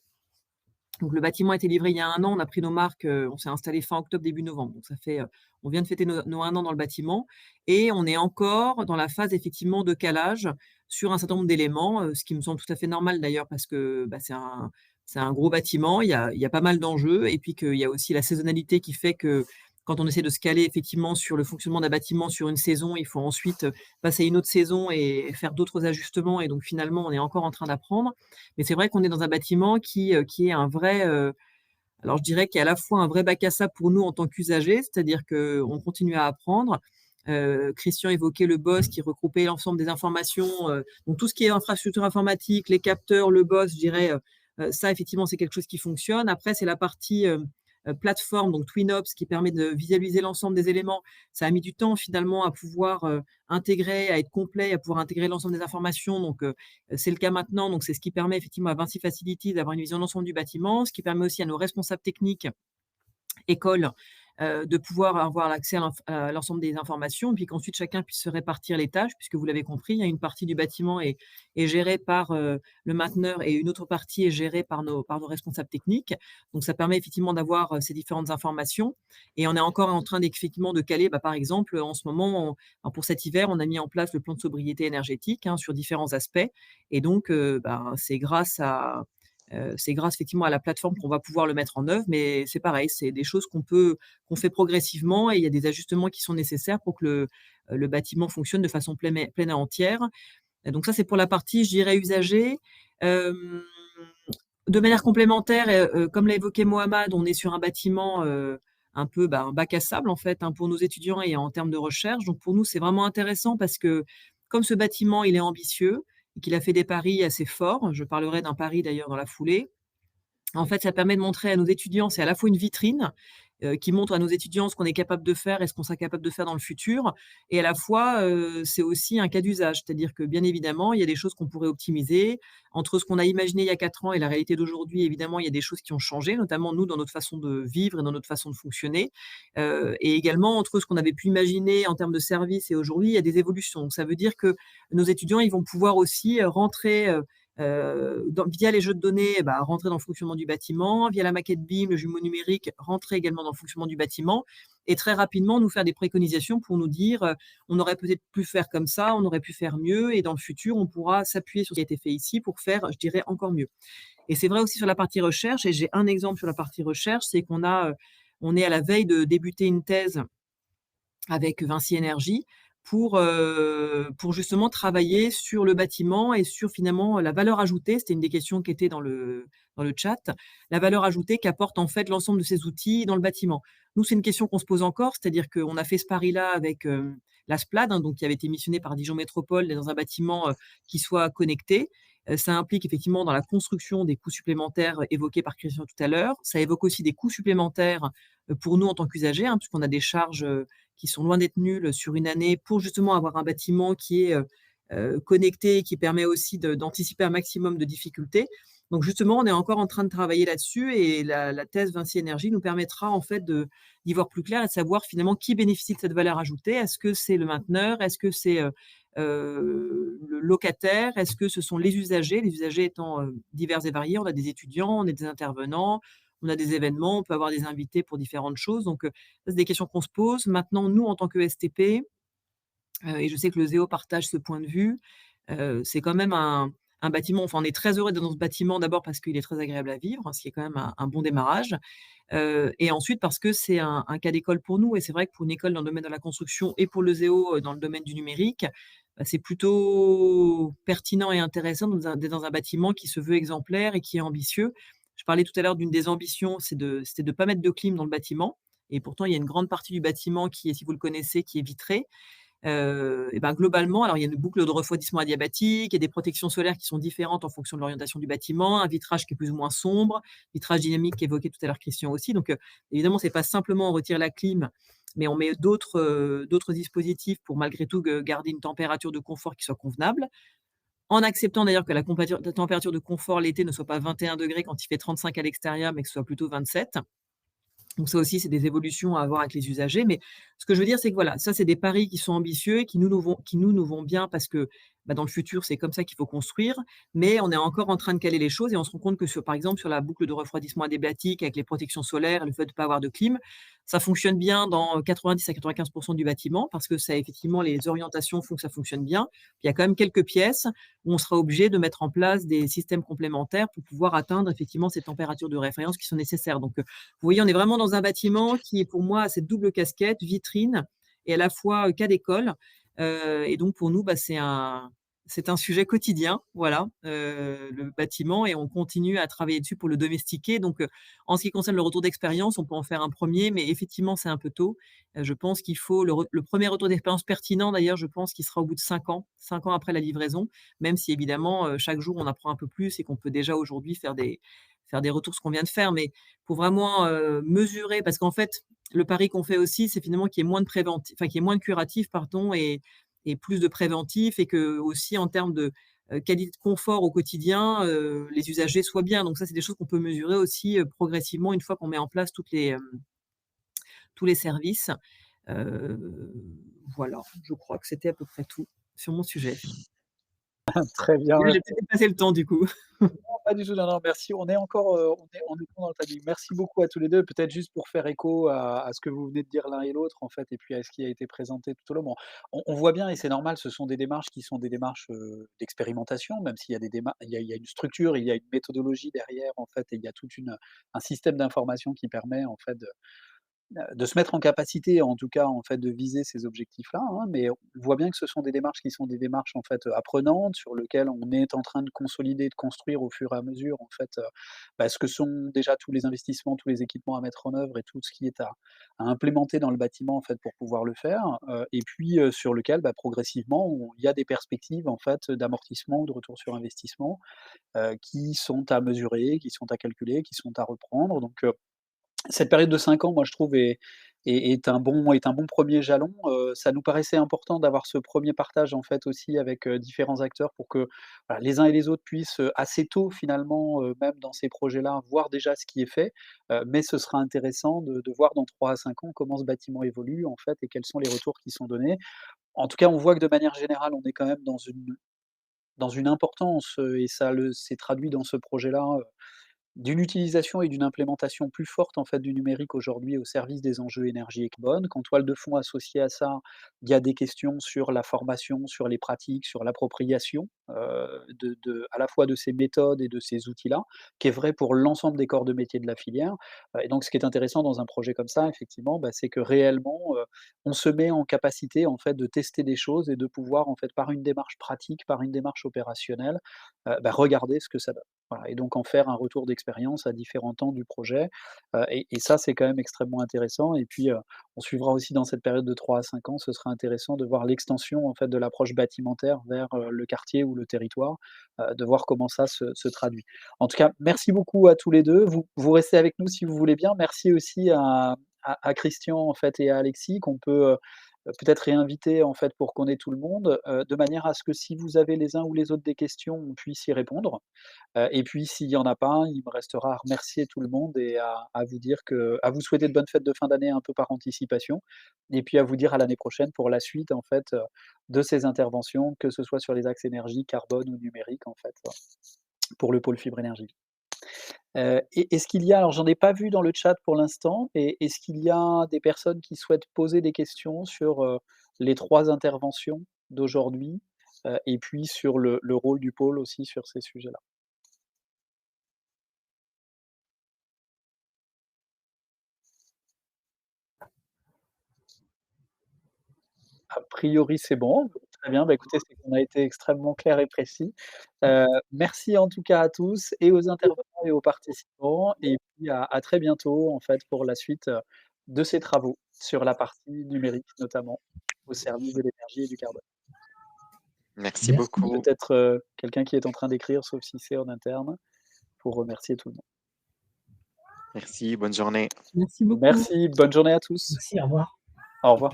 Donc le bâtiment a été livré il y a 1 an, on a pris nos marques, on s'est installé fin octobre, début novembre. Donc ça fait, on vient de fêter nos 1 an dans le bâtiment et on est encore dans la phase effectivement de calage sur un certain nombre d'éléments, ce qui me semble tout à fait normal d'ailleurs parce que, bah, c'est un gros bâtiment, il y a pas mal d'enjeux et puis qu'il y a aussi la saisonnalité qui fait que quand on essaie de se caler effectivement sur le fonctionnement d'un bâtiment sur une saison, il faut ensuite, passer à une autre saison et faire d'autres ajustements et donc finalement on est encore en train d'apprendre. Mais c'est vrai qu'on est dans un bâtiment qui est un vrai, alors je dirais qu'il y a à la fois un vrai bac à sable pour nous en tant qu'usagers, c'est-à-dire qu'on continue à apprendre. Christian évoquait le BOSS qui regroupait l'ensemble des informations, donc tout ce qui est infrastructure informatique, les capteurs, le BOSS, je dirais, ça effectivement c'est quelque chose qui fonctionne. Après c'est la partie, plateforme, donc TwinOps qui permet de visualiser l'ensemble des éléments. Ça a mis du temps finalement à pouvoir, intégrer, à être complet, à pouvoir intégrer l'ensemble des informations donc c'est le cas maintenant, donc c'est ce qui permet effectivement à Vinci Facilities d'avoir une vision d'ensemble du bâtiment, ce qui permet aussi à nos responsables techniques, écoles, de pouvoir avoir l'accès à l'ensemble des informations, puis qu'ensuite chacun puisse se répartir les tâches, puisque vous l'avez compris, il y a une partie du bâtiment est gérée par, le mainteneur et une autre partie est gérée par nos responsables techniques. Donc ça permet effectivement d'avoir, ces différentes informations et on est encore en train d'effectivement de caler, bah, par exemple, en ce moment, pour cet hiver, on a mis en place le plan de sobriété énergétique, hein, sur différents aspects et donc ben, c'est grâce effectivement à la plateforme qu'on va pouvoir le mettre en œuvre, mais c'est pareil, c'est des choses qu'on fait progressivement et il y a des ajustements qui sont nécessaires pour que le bâtiment fonctionne de façon pleine et entière. Donc ça, c'est pour la partie, je dirais, usagée. Hem, de manière complémentaire, comme l'a évoqué Mohamed, on est sur un bâtiment, un peu, bah, un bac à sable en fait, hein, pour nos étudiants et en termes de recherche. Donc pour nous, c'est vraiment intéressant parce que comme ce bâtiment, il est ambitieux et qu'il a fait des paris assez forts, je parlerai d'un pari d'ailleurs dans la foulée, en fait, ça permet de montrer à nos étudiants, c'est à la fois une vitrine, qui montre à nos étudiants ce qu'on est capable de faire et ce qu'on sera capable de faire dans le futur et à la fois, c'est aussi un cas d'usage. C'est-à-dire que, bien évidemment, il y a des choses qu'on pourrait optimiser. Entre ce qu'on a imaginé il y a 4 ans et la réalité d'aujourd'hui, évidemment, il y a des choses qui ont changé, notamment nous, dans notre façon de vivre et dans notre façon de fonctionner, et également entre ce qu'on avait pu imaginer en termes de services et aujourd'hui, il y a des évolutions. Donc ça veut dire que nos étudiants, ils vont pouvoir aussi, rentrer, via les jeux de données, bah, rentrer dans le fonctionnement du bâtiment, via la maquette BIM, le jumeau numérique, rentrer également dans le fonctionnement du bâtiment et très rapidement nous faire des préconisations pour nous dire, on aurait peut-être pu faire comme ça, on aurait pu faire mieux et dans le futur, on pourra s'appuyer sur ce qui a été fait ici pour faire, je dirais, encore mieux. Et c'est vrai aussi sur la partie recherche et j'ai un exemple sur la partie recherche, c'est on est à la veille de débuter une thèse avec Vinci Énergie pour justement travailler sur le bâtiment et sur finalement la valeur ajoutée. C'était une des questions qui était dans le chat. La valeur ajoutée qu'apporte en fait l'ensemble de ces outils dans le bâtiment. Nous, c'est une question qu'on se pose encore, c'est-à-dire qu'on a fait ce pari-là avec, la SPLAD, hein, donc qui avait été missionnée par Dijon Métropole dans un bâtiment, qui soit connecté. Ça implique effectivement dans la construction des coûts supplémentaires évoqués par Christian tout à l'heure. Ça évoque aussi des coûts supplémentaires, pour nous en tant qu'usagers, hein, puisqu'on a des charges, qui sont loin d'être nulles sur une année pour justement avoir un bâtiment qui est, connecté et qui permet aussi d'anticiper un maximum de difficultés. Donc justement, on est encore en train de travailler là-dessus et la thèse Vinci Énergie nous permettra en fait d'y voir plus clair et de savoir finalement qui bénéficie de cette valeur ajoutée. Est-ce que c'est le mainteneur? Est-ce que c'est, le locataire? Est-ce que ce sont les usagers? Les usagers étant, divers et variés. On a des étudiants, on a des intervenants, on a des événements, on peut avoir des invités pour différentes choses. Donc, ça, c'est des questions qu'on se pose. Maintenant, nous, en tant que STP, et je sais que le ZEO partage ce point de vue, c'est quand même un bâtiment, enfin, on est très heureux d'être dans ce bâtiment, d'abord parce qu'il est très agréable à vivre, hein, ce qui est quand même un bon démarrage, et ensuite parce que c'est un cas d'école pour nous et c'est vrai que pour une école dans le domaine de la construction et pour le ZEO, dans le domaine du numérique, bah, c'est plutôt pertinent et intéressant d'être dans un bâtiment qui se veut exemplaire et qui est ambitieux. Je parlais tout à l'heure d'une des ambitions, c'était de pas mettre de clim dans le bâtiment et pourtant il y a une grande partie du bâtiment qui est, si vous le connaissez, qui est vitrée. Et ben, globalement, alors il y a une boucle de refroidissement adiabatique, il y a des protections solaires qui sont différentes en fonction de l'orientation du bâtiment, un vitrage qui est plus ou moins sombre, vitrage dynamique qu'évoquait tout à l'heure Christian aussi. Donc, évidemment, c'est pas simplement on retire la clim, mais on met d'autres dispositifs pour malgré tout garder une température de confort qui soit convenable. En acceptant d'ailleurs que la température de confort l'été ne soit pas 21 degrés quand il fait 35 à l'extérieur, mais que ce soit plutôt 27. Donc ça aussi, c'est des évolutions à avoir avec les usagers. Mais ce que je veux dire, c'est que voilà, ça, c'est des paris qui sont ambitieux et qui nous vont bien parce que dans le futur, c'est comme ça qu'il faut construire, mais on est encore en train de caler les choses et on se rend compte que par exemple, sur la boucle de refroidissement adiabatique avec les protections solaires et le fait de ne pas avoir de clim, ça fonctionne bien dans 90 à 95% du bâtiment parce que ça, effectivement, les orientations font que ça fonctionne bien. Il y a quand même quelques pièces où on sera obligé de mettre en place des systèmes complémentaires pour pouvoir atteindre effectivement ces températures de référence qui sont nécessaires. Donc, vous voyez, on est vraiment dans un bâtiment qui, pour moi, a cette double casquette, vitrine et à la fois cas d'école. Et donc, pour nous, c'est un sujet quotidien, voilà, le bâtiment, et on continue à travailler dessus pour le domestiquer. Donc, en ce qui concerne le retour d'expérience, on peut en faire un premier, mais effectivement, c'est un peu tôt. Je pense qu'il faut le premier retour d'expérience pertinent, d'ailleurs, je pense qu'il sera au bout de 5 ans après la livraison, même si évidemment, chaque jour, on apprend un peu plus et qu'on peut déjà aujourd'hui faire des retours, ce qu'on vient de faire. Mais pour vraiment mesurer, parce qu'en fait, le pari qu'on fait aussi, c'est finalement qu'il y ait moins de préventif, enfin, qu'il y ait moins de curatif, pardon, et plus de préventif, et que aussi en termes de qualité de confort au quotidien, les usagers soient bien. Donc ça, c'est des choses qu'on peut mesurer aussi progressivement une fois qu'on met en place tous les services. Voilà, je crois que c'était à peu près tout sur mon sujet. Très bien. Là, j'ai peut-être dépassé le temps du coup. Non, pas du tout, non, non, merci. On est encore, on est dans le timing. Merci beaucoup à tous les 2. Peut-être juste pour faire écho à ce que vous venez de dire l'un et l'autre, en fait, et puis à ce qui a été présenté tout au long. Bon, on voit bien, et c'est normal, ce sont des démarches qui sont des démarches, d'expérimentation, même s'il y a il y a une structure, il y a une méthodologie derrière, en fait, et il y a toute une un système d'information qui permet, en fait, de se mettre en capacité, en tout cas, en fait, de viser ces objectifs-là, hein, mais on voit bien que ce sont des démarches qui sont des démarches, en fait, apprenantes, sur lesquelles on est en train de consolider, de construire au fur et à mesure, en fait, ce que sont déjà tous les investissements, tous les équipements à mettre en œuvre et tout ce qui est à implémenter dans le bâtiment, en fait, pour pouvoir le faire, et puis, sur lequel, progressivement, il y a des perspectives, en fait, d'amortissement ou de retour sur investissement, qui sont à mesurer, qui sont à calculer, qui sont à reprendre. Donc, cette période de 5 ans, moi, je trouve est un bon premier jalon. Ça nous paraissait important d'avoir ce premier partage, en fait, aussi avec, différents acteurs pour que, voilà, les uns et les autres puissent, assez tôt finalement, même dans ces projets-là, voir déjà ce qui est fait. Mais ce sera intéressant de voir dans 3 à 5 ans comment ce bâtiment évolue, en fait, et quels sont les retours qui sont donnés. En tout cas, on voit que de manière générale, on est quand même dans une importance, et ça s'est traduit dans ce projet-là, d'une utilisation et d'une implémentation plus forte, en fait, du numérique aujourd'hui au service des enjeux énergie et carbone. Qu'en toile de fond associée à ça, il y a des questions sur la formation, sur les pratiques, sur l'appropriation, à la fois de ces méthodes et de ces outils-là, qui est vrai pour l'ensemble des corps de métier de la filière. Et donc ce qui est intéressant dans un projet comme ça, effectivement, c'est que réellement, on se met en capacité, en fait, de tester des choses et de pouvoir, en fait, par une démarche pratique, par une démarche opérationnelle, regarder ce que ça donne. Voilà, et donc en faire un retour d'expérience à différents temps du projet, et ça, c'est quand même extrêmement intéressant. Et puis, on suivra aussi dans cette période de 3 à 5 ans, ce sera intéressant de voir l'extension, en fait, de l'approche bâtimentaire vers, le quartier ou le territoire, de voir comment ça se traduit. En tout cas, merci beaucoup à tous les 2. Vous restez avec nous si vous voulez bien. Merci aussi à Christian, en fait, et à Alexis, qu'on peut, peut-être réinviter, en fait, pour qu'on ait tout le monde, de manière à ce que si vous avez les uns ou les autres des questions, on puisse y répondre. Et puis s'il y en a pas, il me restera à remercier tout le monde et à vous souhaiter de bonnes fêtes de fin d'année un peu par anticipation, et puis à vous dire à l'année prochaine pour la suite, en fait, de ces interventions, que ce soit sur les axes énergie, carbone ou numérique, en fait, pour le pôle fibre énergie. Est-ce qu'il y a, alors j'en ai pas vu dans le chat pour l'instant, et est-ce qu'il y a des personnes qui souhaitent poser des questions sur, les 3 interventions d'aujourd'hui, et puis sur le rôle du pôle aussi sur ces sujets-là? A priori, c'est bon. Très bien, écoutez, c'est qu'on a été extrêmement clair et précis. Merci en tout cas à tous, et aux intervenants et aux participants, et puis à très bientôt, en fait, pour la suite, de ces travaux sur la partie numérique, notamment au service de l'énergie et du carbone. Merci Merci. beaucoup. Peut-être, quelqu'un qui est en train d'écrire, sauf si c'est en interne, pour remercier tout le monde. Merci, bonne journée. Merci beaucoup. Merci, bonne journée à tous. Merci, au revoir. Au revoir.